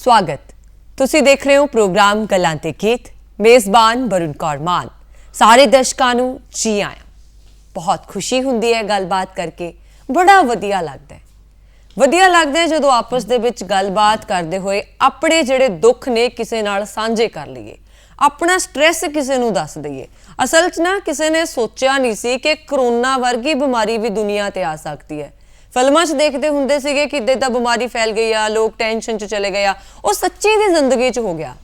स्वागत। तुसी देख रहे हो प्रोग्राम गल्लां ते गीत। मेज़बान वरुण कौर मान। सारे दर्शकां नूं जी आया। बहुत खुशी हुंदी है गलबात करके, बड़ा वधिया लगदा है जदों आपस दे विच गलबात करदे होए अपने जिहड़े दुख ने किसे नाल सांझे कर लईए, अपना स्ट्रैस किसे नूं दस दईए। असल च ना किसे ने सोचिया नहीं सी कि करोना वर्गी बीमारी भी दुनिया ते आ सकती है। फिल्मां च देखते हुंदे सीगे कि इदां बीमारी फैल गई आ, लोग टेंशन च चले गए आ, वो सच्ची दी जिंदगी च हो गया।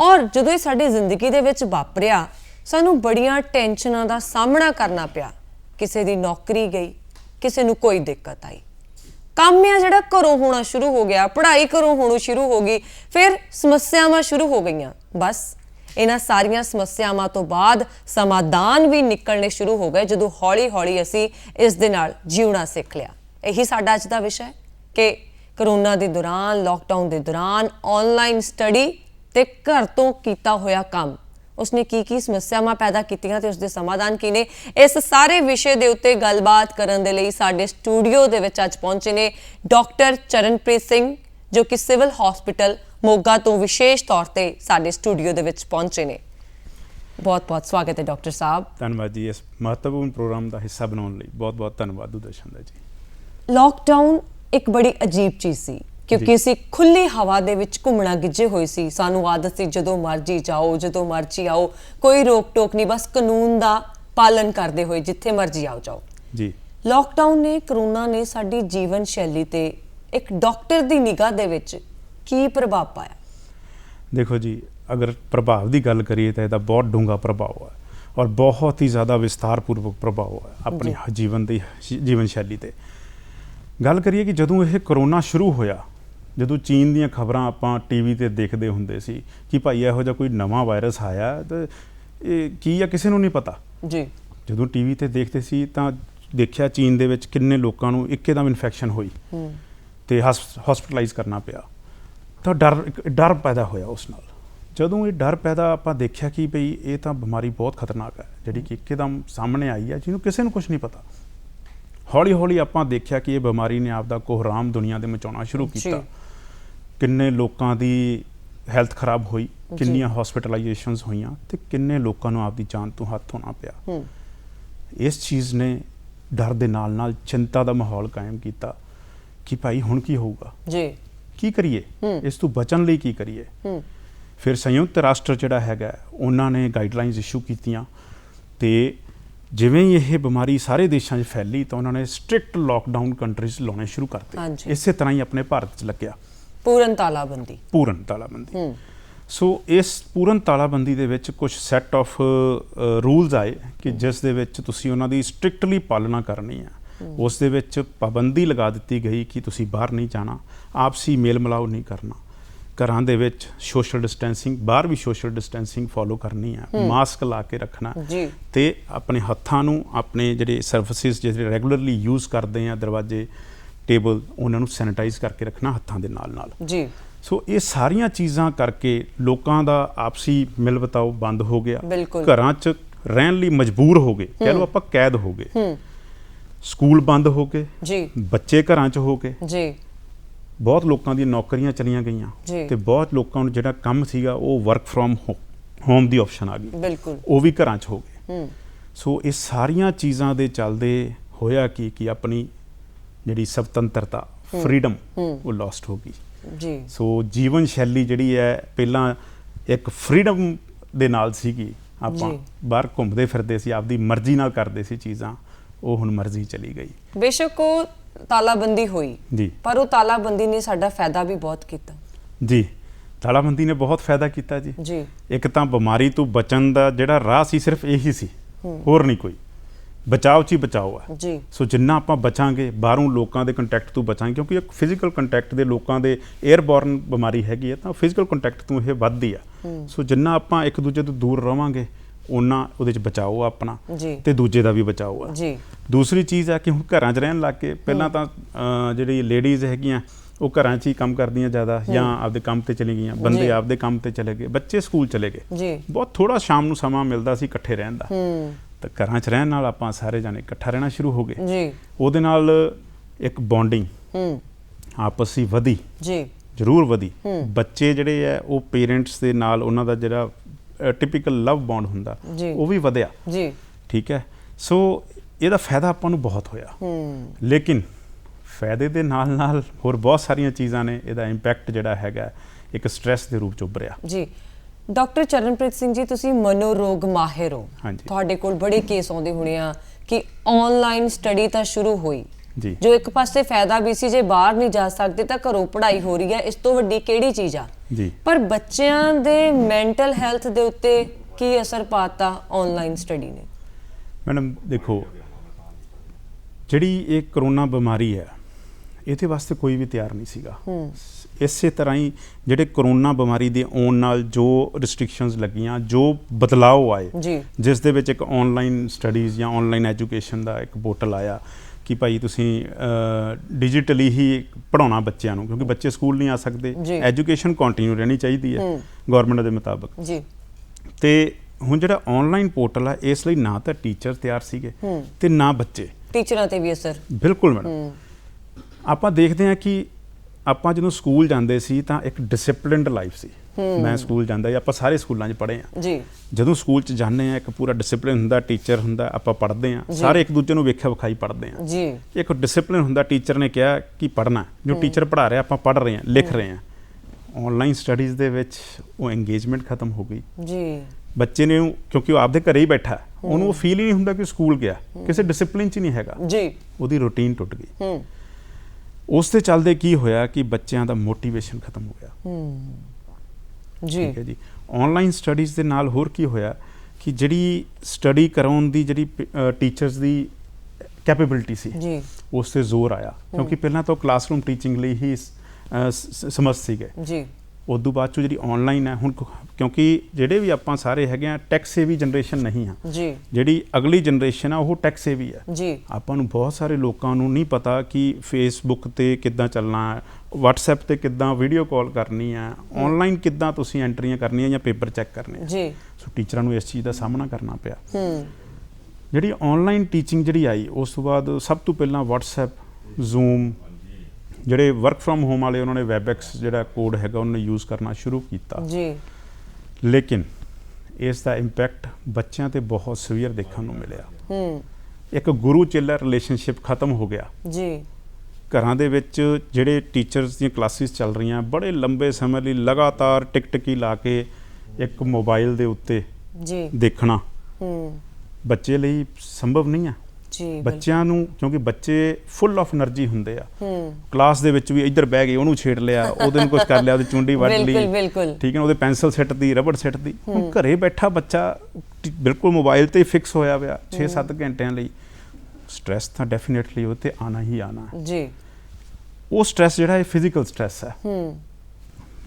और जदों ये साडी जिंदगी दे विच वापरिया, सानूं बड़ियां टेंशनां दा सामना करना पिया। किसे दी नौकरी गई, किसे नूं कोई दिक्कत आई, काम है जिहड़ा घरों होना शुरू हो गया, पढ़ाई घरों होनी शुरू हो गई, फिर समस्यावां शुरू हो गईयां। बस इन्हां सारियां समस्यावां तो बाद समाधान भी निकलने शुरू हो गए जदों हौली हौली असीं इस दे नाल जीउणा सिख लिया। यही साडा अज दा विषय कि करोना के दौरान, लॉकडाउन के दौरान ऑनलाइन स्टडी ते घर तो कीता होया काम, उसने की समस्यावां पैदा कीतियां ते उसदे समाधान की ने। इस सारे विषय दे उत्ते गलबात करन दे लई साडे स्टूडियो दे विच अज पहुंचे ने डॉक्टर चरणप्रीत सिंह, जो कि सिविल हॉस्पिटल मोगा तो विशेष तौर पर साडे स्टूडियो दे विच पहुंचे ने। बहुत बहुत स्वागत है डॉक्टर साहब। धन्यवाद जी, इस महत्वपूर्ण प्रोग्राम का हिस्सा बनाने लई बहुत बहुत धन्यवाद दूरदर्शन का जी। लॉकडाउन एक बड़ी अजीब चीज़ सी क्योंकि असीं खुली हवा दे विच घुमना गिज्जे होए सी। सानू आदत सी जदों मर्जी जाओ, जदों मर्जी आओ, कोई रोक टोक नहीं, बस कानून दा पालन करते हुए जिथे मर्जी आओ जाओ जी। लॉकडाउन ने, करोना ने साडी जीवन शैली ते एक डॉक्टर दी निगाह दे विच की प्रभाव पाया? देखो जी, अगर प्रभाव की गल करिए तो इसका बहुत डूंगा प्रभाव है और बहुत ही ज़्यादा विस्तारपूर्वक प्रभाव है अपनी जीवन शैली ते। गल करिए कि जदों यह करोना शुरू होया, जदों चीन दीयां खबरां आपां टीवी ते देखदे हुंदे सी कि भाई इहो जिहा कोई नवां वायरस आया तो की आ किसी नूं नहीं पता जी। जदों टीवी ते देखदे सी तां देखिया चीन दे विच किन्ने लोकां नूं इक्कदम इन्फैक्शन होई ते हॉस्पिटलाइज करना पिया, तो डर पैदा होया उस नाल। जदों ये डर पैदा आपां देखिया कि बई ये तां बीमारी बहुत खतरनाक है जिहड़ी कि इक्कदम सामने आई है, जिन्होंने किसी नूं कुछ नहीं पता। हौली हौली आपां देखिया कि ये बीमारी ने आपदा कोहराम दुनिया दे मचाउणा शुरू किया। किन्ने लोकां दी हैल्थ खराब हुई, किन्नियां हॉस्पिटलाइजेशनस होईयां ते किन्ने लोकां नूं आपदी जान तो हत्थ धोना पिया। इस चीज़ ने डर दे नाल नाल चिंता दा माहौल कायम किया कि भाई हुण की होऊगा जी, की करिए, इस तो बचन लई की करिए। फिर संयुक्त राष्ट्र जिहड़ा हैगा उन्हां ने गाइडलाइनस इशू कीतियां ते जिवें ही यह बीमारी सारे देशों फैली तो उन्होंने स्ट्रिक्ट लॉकडाउन कंट्रीज लाने शुरू करते। इस तरह ही अपने भारत च लग्या पूर्ण तालाबंदी। सो इस पूर्ण तालाबंदी दे विच कुछ सैट ऑफ रूल्स आए कि जिस दे विच तुसीं उन्हां दी स्ट्रिक्टली पालना करनी है। उस दे विच पाबंदी लगा दी गई कि तुसीं बाहर नहीं जाना, आपसी मेल मिलाप नहीं करना, घरां दे विच सोशल डिस्टेंसिंग, बाहर भी सोशल डिस्टेंसिंग फॉलो करनी है, मास्क ला के रखना ते अपने हत्थां नूं, अपने जिहड़े सर्विसिस जिहड़े रेगूलरली यूज़ करते हैं, दरवाजे टेबल, उन्हां नूं सैनिटाइज करके रखना हत्थां दे नाल नाल जी। सो ये सारियां चीज़ां करके लोकां दा आपसी मिल वरताव बंद हो गया, घरां च रहण लई मजबूर हो गए, कह लो आपां कैद हो गए, स्कूल बंद हो गए जी, बच्चे घरां च हो गए जी, बहुत लोगों दी नौकरियां चलियां गईयां ते बहुत लोगों नूं जिहड़ा काम सीगा वो वर्क फ्रॉम होम दी ऑप्शन आ गई, बिल्कुल वो भी घरां च हो गए। सो ये सारियां चीज़ां दे चलदे होया कि अपनी जिहड़ी स्वतंत्रता, फ्रीडम वो लॉस्ट हो गई जी। सो जीवन शैली जिहड़ी है पहलां एक फ्रीडम दे नाल सीगी, आपां बाहर घुमदे फिरदे सी, आपदी मर्जी नाल करदे सी चीज़ां, वो हुण मर्जी चली गई। बेशक वो तालाबंदी हुई जी, पर वो तालाबंदी ने साडा फायदा भी बहुत किया जी। तालाबंदी ने बहुत फायदा किया जी। एक तो बीमारी तो बचन का जिहड़ा राह सी सिर्फ यही सी, होर नहीं कोई, बचाव च ही बचाव है जी। सो जिन्ना आपां बचांगे, बाहरों लोगों के कंटैक्ट तो बचांगे, क्योंकि एक फिजिकल कंटैक्ट दे लोगों के एयरबॉर्न बीमारी हैगी है तो फिजिकल कंटैक्ट तो यह वधदी आ। सो जिन्ना आपां एक दूजे तो दूर रवांगे उन्ना उहदे च बचाओ अपना ते दूजे का भी बचाओ है। दूसरी चीज़ है कि हुण घरां च रहन लग के, पहलां तां जिहड़ी लेडीज़ हैगियां वो घरां च ही काम करदियां ज़्यादा, या आपदे काम ते चली गईयां, बंदे आपदे काम ते चले गए, बच्चे स्कूल चले गए, बहुत थोड़ा शाम नूं समा मिलदा सी इकट्ठे रहन दा, तो घरां च रहन नाल आपां सारे जाने इकट्ठा रहना शुरू हो गए। उहदे नाल एक बॉन्डिंग आपस ही वधी ਜ਼ਰੂਰ ਵਧੀ। ਬੱਚੇ ਜਿਹੜੇ ਆ ਉਹ ਪੇਰੈਂਟਸ ਦੇ ਨਾਲ ਉਹਨਾਂ ਦਾ ਜਿਹੜਾ ਟਿਪੀਕਲ ਲਵ ਬੌਂਡ ਹੁੰਦਾ ਉਹ ਵੀ ਵਧਿਆ ਜੀ, ਠੀਕ ਹੈ। ਸੋ ਇਹਦਾ ਫਾਇਦਾ ਆਪਾਂ ਨੂੰ ਬਹੁਤ ਹੋਇਆ, ਲੇਕਿਨ ਫਾਇਦੇ ਦੇ ਨਾਲ ਨਾਲ ਹੋਰ ਬਹੁਤ ਸਾਰੀਆਂ ਚੀਜ਼ਾਂ ਨੇ। ਇਹਦਾ ਇੰਪੈਕਟ ਜਿਹੜਾ ਹੈਗਾ ਇੱਕ ਸਟ੍ਰੈਸ ਦੇ ਰੂਪ ਚ ਉੱਭਰਿਆ। ਜੀ ਡਾਕਟਰ ਚਰਨਪ੍ਰੀਤ ਸਿੰਘ ਜੀ, ਤੁਸੀਂ ਮਨੋਰੋਗ ਮਾਹਿਰ ਹੋ, ਤੁਹਾਡੇ ਕੋਲ ਬੜੇ ਕੇਸ ਆਉਂਦੇ ਹੋਣੇ ਆ ਕਿ ਆਨਲਾਈਨ ਸਟੱਡੀ ਤਾਂ ਸ਼ੁਰੂ ਹੋਈ ਜੀ, ਜੋ ਇੱਕ ਪਾਸੇ ਫਾਇਦਾ ਵੀ ਸੀ, ਜੇ ਬਾਹਰ ਨਹੀਂ ਜਾ ਸਕਦੇ ਤਾਂ ਘਰੋਂ ਪੜ੍ਹਾਈ ਹੋ ਰਹੀ ਹੈ, ਇਸ ਤੋਂ ਵੱਡੀ ਕਿਹੜੀ ਚੀਜ਼ ਆ ਜੀ। ਪਰ ਬੱਚਿਆਂ ਦੇ ਮੈਂਟਲ ਹੈਲਥ ਦੇ ਉੱਤੇ ਕੀ ਅਸਰ ਪਾਤਾ ਆਨਲਾਈਨ ਸਟੱਡੀ ਨੇ? ਮੈਡਮ ਦੇਖੋ, ਜਿਹੜੀ ਇਹ ਕਰੋਨਾ ਬਿਮਾਰੀ ਹੈ ਇਹਦੇ ਵਾਸਤੇ ਕੋਈ ਵੀ ਤਿਆਰ ਨਹੀਂ ਸੀਗਾ। ਇਸੇ ਤਰ੍ਹਾਂ ਹੀ ਜਿਹੜੇ ਕਰੋਨਾ ਬਿਮਾਰੀ ਦੇ ਆਉਣ ਨਾਲ ਜੋ ਰਿਸਟ੍ਰਿਕਸ਼ਨਸ ਲੱਗੀਆਂ, ਜੋ ਬਦਲਾਅ ਆਏ, ਜਿਸ ਦੇ ਵਿੱਚ ਇੱਕ ਆਨਲਾਈਨ ਸਟੱਡੀਜ਼ ਜਾਂ ਆਨਲਾਈਨ ਐਜੂਕੇਸ਼ਨ ਦਾ ਇੱਕ ਪੋਰਟਲ ਆਇਆ ਕਿ ਭਾਈ ਤੁਸੀਂ ਡਿਜੀਟਲੀ ਹੀ ਪੜ੍ਹਾਉਣਾ ਬੱਚਿਆਂ ਨੂੰ, ਕਿਉਂਕਿ ਬੱਚੇ ਸਕੂਲ ਨਹੀਂ ਆ ਸਕਦੇ, ਐਜੂਕੇਸ਼ਨ ਕੰਟੀਨਿਊ ਰਹਿਣੀ ਚਾਹੀਦੀ ਹੈ ਗਵਰਨਮੈਂਟ ਦੇ ਮੁਤਾਬਕ ਜੀ। ਤੇ ਹੁਣ ਜਿਹੜਾ ਆਨਲਾਈਨ ਪੋਰਟਲ ਆ, ਇਸ ਲਈ ਨਾ ਤਾਂ ਟੀਚਰ ਤਿਆਰ ਸੀਗੇ ਤੇ ਨਾ ਬੱਚੇ। ਟੀਚਰਾਂ ਤੇ ਵੀ ਅਸਰ ਬਿਲਕੁਲ ਮੈਡਮ। ਆਪਾਂ ਦੇਖਦੇ ਹਾਂ ਕਿ ਆਪਾਂ ਜਦੋਂ ਸਕੂਲ ਜਾਂਦੇ ਸੀ ਤਾਂ ਇੱਕ ਡਿਸਪਲਿਨਡ ਲਾਈਫ ਸੀ। ਮੈਂ ਸਕੂਲ ਜਾਂਦਾ, ਆਪਾਂ ਸਾਰੇ ਸਕੂਲਾਂ 'ਚ ਪੜ੍ਹੇ ਹਾਂ ਜੀ। ਜਦੋਂ ਸਕੂਲ 'ਚ ਜਾਂਦੇ ਹਾਂ ਇੱਕ ਪੂਰਾ ਡਿਸਪਲਿਨ ਹੁੰਦਾ, ਟੀਚਰ ਹੁੰਦਾ, ਆਪਾਂ ਪੜ੍ਹਦੇ ਹਾਂ, ਸਾਰੇ ਇੱਕ ਦੂਜੇ ਨੂੰ ਵੇਖਿਆ ਵਿਖਾਈ ਪੜ੍ਹਦੇ ਹਾਂ ਜੀ। ਇੱਕ ਡਿਸਪਲਿਨ ਹੁੰਦਾ, ਟੀਚਰ ਨੇ ਕਿਹਾ ਕਿ ਪੜ੍ਹਨਾ, ਜੋ ਟੀਚਰ ਪੜ੍ਹਾ ਰਿਹਾ ਆਪਾਂ ਪੜ੍ਹ ਰਹੇ ਹਾਂ, ਲਿਖ ਰਹੇ ਹਾਂ। ਆਨਲਾਈਨ ਸਟੱਡੀਜ਼ ਦੇ ਵਿੱਚ ਉਹ ਇੰਗੇਜਮੈਂਟ ਖਤਮ ਹੋ ਗਈ ਜੀ। ਬੱਚੇ ਨੇ, ਕਿਉਂਕਿ ਉਹ ਆਪਦੇ ਘਰੇ ਹੀ ਬੈਠਾ, ਉਹਨੂੰ ਉਹ ਫੀਲ ਹੀ ਨਹੀਂ ਹੁੰਦਾ ਕਿ ਸਕੂਲ ਗਿਆ, ਕਿਸੇ ਡਿਸਪਲਿਨ 'ਚ ਹੀ ਨਹੀਂ ਹੈਗਾ ਜੀ, ਉਹਦੀ ਰੂਟੀਨ ਟੁੱਟ ਗਈ। ਉਸ ਦੇ ਚੱਲਦੇ ਕੀ ਹੋਇਆ ਕਿ ਬੱਚਿਆਂ ਦਾ ਮੋਟੀਵੇਸ਼ਨ ਖਤਮ ਹੋ ਗਿਆ ਜੀ। ਠੀਕ ਹੈ ਜੀ। ਆਨਲਾਈਨ ਸਟੱਡੀਜ਼ ਦੇ ਨਾਲ ਹੋਰ ਕੀ ਹੋਇਆ ਕਿ ਜਿਹੜੀ ਸਟੱਡੀ ਕਰਾਉਣ ਦੀ ਜਿਹੜੀ ਟੀਚਰਸ ਦੀ ਕੈਪੇਬਿਲਿਟੀ ਸੀ ਜੀ, ਉਸ 'ਤੇ ਜ਼ੋਰ ਆਇਆ, ਕਿਉਂਕਿ ਪਹਿਲਾਂ ਤਾਂ ਕਲਾਸਰੂਮ ਟੀਚਿੰਗ ਲਈ ਹੀ ਸਮਝ ਸੀਗੇ ਜੀ। ਉਸ ਤੋਂ ਬਾਅਦ 'ਚੋਂ ਜਿਹੜੀ ਆਨਲਾਈਨ ਹੈ ਹੁਣ, ਕਿਉਂਕਿ ਜਿਹੜੇ ਵੀ ਆਪਾਂ ਸਾਰੇ ਹੈਗੇ ਆ ਟੈਕ ਸੇਵੀ ਜਨਰੇਸ਼ਨ ਨਹੀਂ ਆ ਜੀ, ਜਿਹੜੀ ਅਗਲੀ ਜਨਰੇਸ਼ਨ ਆ ਉਹ ਟੈਕ ਸੇਵੀ ਆ ਜੀ। ਆਪਾਂ ਨੂੰ ਬਹੁਤ ਸਾਰੇ ਲੋਕਾਂ ਨੂੰ ਨਹੀਂ ਪਤਾ ਕਿ ਫੇਸਬੁੱਕ ਤੇ ਕਿੱਦਾਂ ਚੱਲਣਾ ਹੈ, ਵਟਸਐਪ ਤੇ ਕਿੱਦਾਂ ਵੀਡੀਓ ਕਾਲ ਕਰਨੀ ਹੈ, ਆਨਲਾਈਨ ਕਿੱਦਾਂ ਤੁਸੀਂ ਐਂਟਰੀਆਂ ਕਰਨੀਆਂ ਜਾਂ ਪੇਪਰ ਚੈੱਕ ਕਰਨੇ ਜੀ। ਸੋ ਟੀਚਰਾਂ ਨੂੰ ਇਸ ਚੀਜ਼ ਦਾ ਸਾਹਮਣਾ ਕਰਨਾ ਪਿਆ। ਜਿਹੜੀ ਆਨਲਾਈਨ ਟੀਚਿੰਗ ਜਿਹੜੀ ਆਈ, ਉਸ ਤੋਂ ਬਾਅਦ ਸਭ ਤੋਂ ਪਹਿਲਾਂ ਵਟਸਐਪ, ਜ਼ੂਮ, ਜਿਹੜੇ ਵਰਕ ਫਰੋਮ ਹੋਮ ਵਾਲੇ ਉਹਨਾਂ ਨੇ ਵੈਬਐਕਸ ਜਿਹੜਾ ਕੋਡ ਹੈਗਾ ਉਹਨਾਂ ਨੇ ਯੂਜ਼ ਕਰਨਾ ਸ਼ੁਰੂ ਕੀਤਾ ਜੀ। ਲੇਕਿਨ ਇਸ ਦਾ ਇੰਪੈਕਟ ਬੱਚਿਆਂ ਤੇ ਬਹੁਤ ਸੀਵੀਅਰ ਦੇਖਣ ਨੂੰ ਮਿਲਿਆ। ਇੱਕ ਗੁਰੂ ਚੇਲਾ ਰਿਲੇਸ਼ਨਸ਼ਿਪ ਖਤਮ ਹੋ ਗਿਆ ਜੀ। ਘਰਾਂ ਦੇ ਵਿੱਚ ਜਿਹੜੇ ਟੀਚਰਸ ਦੀਆਂ ਕਲਾਸਿਸ ਚੱਲ ਰਹੀਆਂ, ਬੜੇ ਲੰਬੇ ਸਮੇਂ ਲਈ ਲਗਾਤਾਰ ਟਿਕ-ਟਿਕੀ ਲਾ ਕੇ ਇੱਕ ਮੋਬਾਈਲ ਦੇ ਉੱਤੇ ਜੀ ਦੇਖਣਾ ਬੱਚੇ ਲਈ ਸੰਭਵ ਨਹੀਂ ਆ ਜੀ। ਬੱਚਿਆਂ ਨੂੰ, ਕਿਉਂਕਿ ਬੱਚੇ ਫੁੱਲ ਆਫ એનર્ਜੀ ਹੁੰਦੇ ਆ, ਕਲਾਸ ਦੇ ਵਿੱਚ ਵੀ ਇੱਧਰ ਬਹਿ ਗਏ, ਉਹਨੂੰ ਛੇੜ ਲਿਆ, ਉਹਦੇ ਨੂੰ ਕੁਝ ਕਰ ਲਿਆ, ਉਹਦੀ ਚੁੰਡੀ ਵੱਢ ਲਈ, ਠੀਕ ਹੈ, ਉਹਦੇ ਪੈਨਸਲ ਸਿੱਟਦੀ, ਰਬੜ ਸਿੱਟਦੀ। ਹੁਣ ਘਰੇ ਬੈਠਾ ਬੱਚਾ ਬਿਲਕੁਲ ਮੋਬਾਈਲ ਤੇ ਹੀ ਫਿਕਸ ਹੋਇਆ ਪਿਆ 6-7 ਘੰਟਿਆਂ ਲਈ। ਸਟ੍ਰੈਸ ਤਾਂ ਡੈਫੀਨੇਟਲੀ ਉਹ ਤੇ ਆਣਾ ਹੀ ਆਣਾ ਜੀ। ਉਹ ਸਟ੍ਰੈਸ ਜਿਹੜਾ ਇਹ ਫਿਜ਼ੀਕਲ ਸਟ੍ਰੈਸ ਹੈ,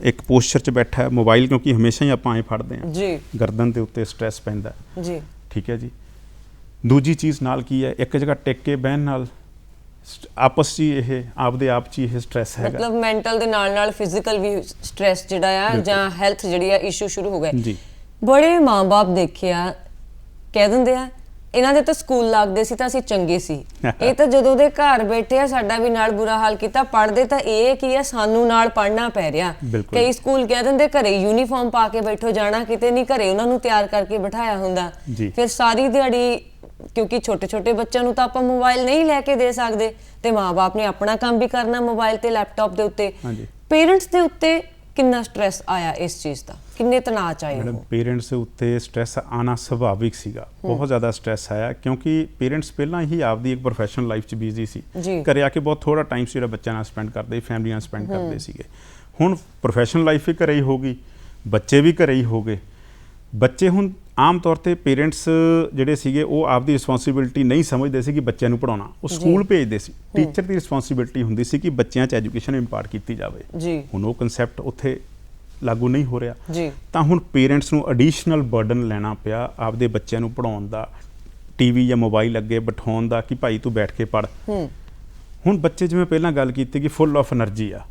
ਇੱਕ ਪੋਸਚਰ 'ਚ ਬੈਠਾ ਮੋਬਾਈਲ, ਕਿਉਂਕਿ ਹਮੇਸ਼ਾ ਹੀ ਆਪਾਂ ਐਂ ਫੜਦੇ ਹਾਂ ਜੀ, ਗਰਦਨ ਦੇ ਉੱਤੇ ਸਟ੍ਰੈਸ ਪੈਂਦਾ ਜੀ। ਠੀਕ ਹੈ ਜੀ। ਦੂਜੀ ਚੀਜ਼ ਨਾਲ ਕੀ ਹੈ, ਇੱਕ ਜਗ੍ਹਾ ਟਿਕ ਕੇ ਬਹਿਣ ਨਾਲ ਆਪਸ 'ਚ ਇਹ ਆਪਦੇ ਆਪ 'ਚ ਇਹ ਸਟ੍ਰੈਸ ਹੈਗਾ, ਮਤਲਬ ਮੈਂਟਲ ਦੇ ਨਾਲ ਨਾਲ ਫਿਜ਼ੀਕਲ ਵੀ ਸਟ੍ਰੈਸ ਜਿਹੜਾ ਆ ਜਾਂ ਹੈਲਥ ਜਿਹੜੀ ਆ ਇਸ਼ੂ ਸ਼ੁਰੂ ਹੋ ਗਏ ਜੀ। ਬੜੇ ਮਾਂ-ਬਾਪ ਦੇਖਿਆ ਕਹਿ ਦਿੰਦੇ ਆ ਇਹਨਾਂ ਦੇ ਤਾਂ ਸਕੂਲ ਲੱਗਦੇ ਸੀ ਤਾਂ ਅਸੀਂ ਚੰਗੇ ਸੀ, ਇਹ ਤਾਂ ਜਦੋਂ ਦੇ ਘਰ ਬੈਠੇ ਆ ਸਾਡਾ ਵੀ ਨਾਲ ਬੁਰਾ ਹਾਲ ਕੀਤਾ, ਪੜ੍ਹਦੇ ਤਾਂ ਇਹ ਕੀ ਆ ਸਾਨੂੰ ਨਾਲ ਪੜ੍ਹਨਾ ਪੈ ਰਿਹਾ। ਕਈ ਸਕੂਲ ਕਹਿ ਦਿੰਦੇ ਘਰੇ ਯੂਨੀਫਾਰਮ ਪਾ ਕੇ ਬੈਠੋ, ਜਾਣਾ ਕਿਤੇ ਨਹੀਂ, ਘਰੇ ਉਹਨਾਂ ਨੂੰ ਤਿਆਰ ਕਰਕੇ ਬਿਠਾਇਆ ਹੁੰਦਾ। ਫਿਰ ਸਾਰੀ ਦਿਹਾੜੀ, ਕਿਉਂਕਿ ਛੋਟੇ-ਛੋਟੇ ਬੱਚਿਆਂ ਨੂੰ ਤਾਂ ਆਪਾਂ ਮੋਬਾਈਲ ਨਹੀਂ ਲੈ ਕੇ ਦੇ ਸਕਦੇ ਤੇ ਮਾਂ-ਬਾਪ ਨੇ ਆਪਣਾ ਕੰਮ ਵੀ ਕਰਨਾ ਮੋਬਾਈਲ ਤੇ ਲੈਪਟਾਪ ਦੇ ਉੱਤੇ। ਪੇਰੈਂਟਸ ਦੇ ਉੱਤੇ ਕਿੰਨਾ ਸਟ੍ਰੈਸ ਆਇਆ ਇਸ ਚੀਜ਼ ਦਾ, ਕਿੰਨੇ ਤਣਾਅ ਚ ਆਏ? ਮੈਡਮ ਪੇਰੈਂਟਸ ਦੇ ਉੱਤੇ ਸਟ੍ਰੈਸ ਆਉਣਾ ਸੁਭਾਵਿਕ ਸੀਗਾ, ਬਹੁਤ ਜ਼ਿਆਦਾ ਸਟ੍ਰੈਸ ਆਇਆ, ਕਿਉਂਕਿ ਪੇਰੈਂਟਸ ਪਹਿਲਾਂ ਹੀ ਆਪਦੀ ਇੱਕ ਪ੍ਰੋਫੈਸ਼ਨਲ ਲਾਈਫ 'ਚ ਬਿਜ਼ੀ ਸੀ, ਘਰੇ ਆ ਕੇ ਬਹੁਤ ਥੋੜਾ ਟਾਈਮ ਸੀ ਜਿਹੜਾ ਬੱਚਿਆਂ ਨਾਲ ਸਪੈਂਡ ਕਰਦੇ, ਫੈਮਲੀ ਨਾਲ ਸਪੈਂਡ ਕਰਦੇ ਸੀਗੇ। ਹੁਣ ਪ੍ਰੋਫੈਸ਼ਨਲ ਲਾਈਫ ਵੀ ਘਰੇ ਹੀ ਹੋ ਗਈ, ਬੱਚੇ ਵੀ ਘਰੇ ਹੀ ਹੋ ਗਏ। ਬੱਚੇ ਹੁਣ ਆਮ ਤੌਰ ਤੇ ਪੇਰੈਂਟਸ ਜਿਹੜੇ ਸੀਗੇ ਉਹ ਆਪਦੀ ਰਿਸਪੌਂਸਿਬਿਲਿਟੀ ਨਹੀਂ ਸਮਝਦੇ ਸੀ ਕਿ ਬੱਚਿਆਂ ਨੂੰ ਪੜ੍ਹਾਉਣਾ, ਉਹ ਸਕੂਲ ਭੇਜਦੇ ਸੀ। ਟੀਚਰ ਦੀ ਰਿਸਪੌਂਸਿਬਿਲਿਟੀ ਹੁੰਦੀ ਸੀ ਕਿ ਬੱਚਿਆਂ 'ਚ ਐਜੂਕੇਸ਼ਨ ਇੰਪਾਰਟ ਕੀਤੀ ਜਾਵੇ। ਹੁਣ ਉਹ ਕਨਸੈਪਟ ਉੱਥੇ ਲਾਗੂ ਨਹੀਂ ਹੋ ਰਿਹਾ, ਤਾਂ ਹੁਣ ਪੇਰੈਂਟਸ ਨੂੰ ਐਡੀਸ਼ਨਲ ਬਰਡਨ ਲੈਣਾ ਪਿਆ ਆਪਦੇ ਬੱਚਿਆਂ ਨੂੰ ਪੜ੍ਹਾਉਣ ਦਾ, ਟੀਵੀ ਜਾਂ ਮੋਬਾਈਲ ਅੱਗੇ ਬਿਠਾਉਣ ਦਾ ਕਿ ਭਾਈ ਤੂੰ ਬੈਠ ਕੇ ਪੜ੍ਹ। ਹੁਣ ਬੱਚੇ, ਜਿਵੇਂ ਪਹਿਲਾਂ ਗੱਲ ਕੀਤੀ ਕਿ ਫੁੱਲ ਆਫ એનર્ਜੀ ਆ,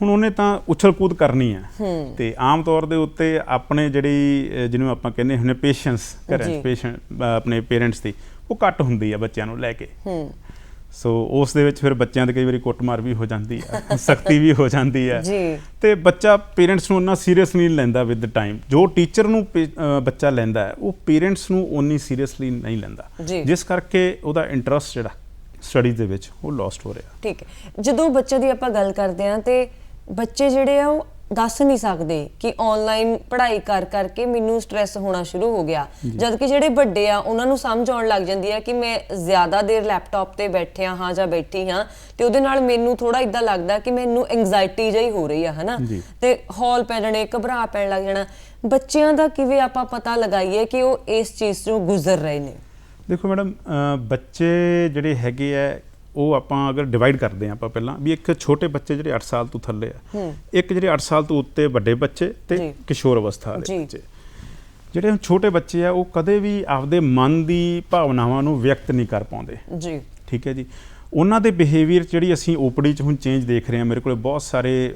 ਹੁਣ ਉਹਨੇ ਤਾਂ ਉਛਲ ਕੂਦ ਕਰਨੀ ਹੈ ਤੇ ਆਮ ਤੌਰ ਦੇ ਉੱਤੇ ਆਪਣੇ ਜਿਹੜੀ ਜਿਹਨੂੰ ਆਪਾਂ ਕਹਿੰਦੇ ਹੁੰਦੇ ਪੇਸ਼ੈਂਸ, ਘਰਾਂ 'ਚ ਆਪਣੇ ਪੇਰੈਂਟਸ ਦੀ ਉਹ ਘੱਟ ਹੁੰਦੀ ਆ ਬੱਚਿਆਂ ਨੂੰ ਲੈ ਕੇ। ਸੋ ਉਸ ਦੇ ਵਿੱਚ ਫਿਰ ਬੱਚਿਆਂ ਦੇ ਕਈ ਵਾਰੀ ਕੁੱਟਮਾਰ ਵੀ ਹੋ ਜਾਂਦੀ ਹੈ, ਸਖਤੀ ਵੀ ਹੋ ਜਾਂਦੀ ਹੈ ਜੀ। ਤੇ ਬੱਚਾ ਪੇਰੈਂਟਸ ਨੂੰ ਉਹਨਾਂ ਸੀਰੀਅਸ ਨਹੀਂ ਲੈਂਦਾ ਵਿਦ ਟਾਈਮ। ਜੋ ਟੀਚਰ ਨੂੰ ਬੱਚਾ ਲੈਂਦਾ ਹੈ ਉਹ ਪੇਰੈਂਟਸ ਨੂੰ ਓਨੀ ਸੀਰੀਅਸਲੀ ਨਹੀਂ ਲੈਂਦਾ, ਜਿਸ ਕਰਕੇ ਉਹਦਾ ਇੰਟਰਸਟ ਜਿਹੜਾ ਸਟੱਡੀ ਦੇ ਵਿੱਚ ਉਹ ਲੋਸਟ ਹੋ ਰਿਹਾ। ਠੀਕ ਹੈ, ਜਦੋਂ ਬੱਚੇ ਦੀ ਆਪਾਂ ਗੱਲ ਕਰਦੇ ਹਾਂ ਤੇ ਬੱਚੇ ਜਿਹੜੇ ਆ ਉਹ ਦੱਸ ਨਹੀਂ ਸਕਦੇ ਕਿ ਆਨਲਾਈਨ ਪੜ੍ਹਾਈ ਕਰਕੇ ਮੈਨੂੰ ਸਟ੍ਰੈਸ ਹੋਣਾ ਸ਼ੁਰੂ ਹੋ ਗਿਆ, ਜਦ ਕਿ ਜਿਹੜੇ ਵੱਡੇ ਆ ਉਹਨਾਂ ਨੂੰ ਸਮਝ ਆਉਣ ਲੱਗ ਜਾਂਦੀ ਹੈ ਕਿ ਮੈਂ ਜ਼ਿਆਦਾ ਦੇਰ ਲੈਪਟਾਪ ਤੇ ਬੈਠਿਆ ਹਾਂ ਜਾਂ ਬੈਠੀ ਹਾਂ ਤੇ ਉਹਦੇ ਨਾਲ ਮੈਨੂੰ ਥੋੜਾ ਇਦਾਂ ਲੱਗਦਾ ਕਿ ਮੈਨੂੰ ਐਂਗਜ਼ਾਇਟੀ ਜਿਹੀ ਹੋ ਰਹੀ ਆ, ਹਨਾ, ਤੇ ਹੌਲ ਪੈ ਜਾਣੇ, ਘਬਰਾ ਪੈਣ ਲੱਗ ਜਾਣਾ। ਬੱਚਿਆਂ ਦਾ ਕਿਵੇਂ ਆਪਾਂ ਪਤਾ ਲਗਾਈਏ ਕਿ ਉਹ ਇਸ ਚੀਜ਼ ਤੋਂ ਗੁਜ਼ਰ ਰਹੇ ਨੇ? ਦੇਖੋ ਮੈਡਮ, ਬੱਚੇ ਜਿਹੜੇ ਹੈਗੇ ਆ ਉਹ ਆਪਾਂ ਅਗਰ ਡਿਵਾਈਡ ਕਰਦੇ ਹਾਂ ਆਪਾਂ ਪਹਿਲਾਂ ਵੀ, ਇੱਕ ਛੋਟੇ ਬੱਚੇ ਜਿਹੜੇ 8 ਸਾਲ ਤੋਂ ਥੱਲੇ ਆ, ਇੱਕ ਜਿਹੜੇ 8 ਸਾਲ ਤੋਂ ਉੱਤੇ ਵੱਡੇ ਬੱਚੇ ਤੇ ਕਿਸ਼ੋਰ ਅਵਸਥਾ ਵਾਲੇ ਬੱਚੇ। ਜਿਹੜੇ ਛੋਟੇ ਬੱਚੇ ਆ ਉਹ ਕਦੇ ਵੀ ਆਪਦੇ ਮਨ ਦੀ ਭਾਵਨਾਵਾਂ ਨੂੰ ਵਿਅਕਤ ਨਹੀਂ ਕਰ ਪਾਉਂਦੇ ਜੀ, ਠੀਕ ਹੈ ਜੀ। ਉਹਨਾਂ ਦੇ ਬਿਹੇਵੀਅਰ ਜਿਹੜੀ ਅਸੀਂ ਓਪੀਡੀ 'ਚ ਹੁਣ ਚੇਂਜ ਦੇਖ ਰਹੇ ਹਾਂ, ਮੇਰੇ ਕੋਲ ਬਹੁਤ ਸਾਰੇ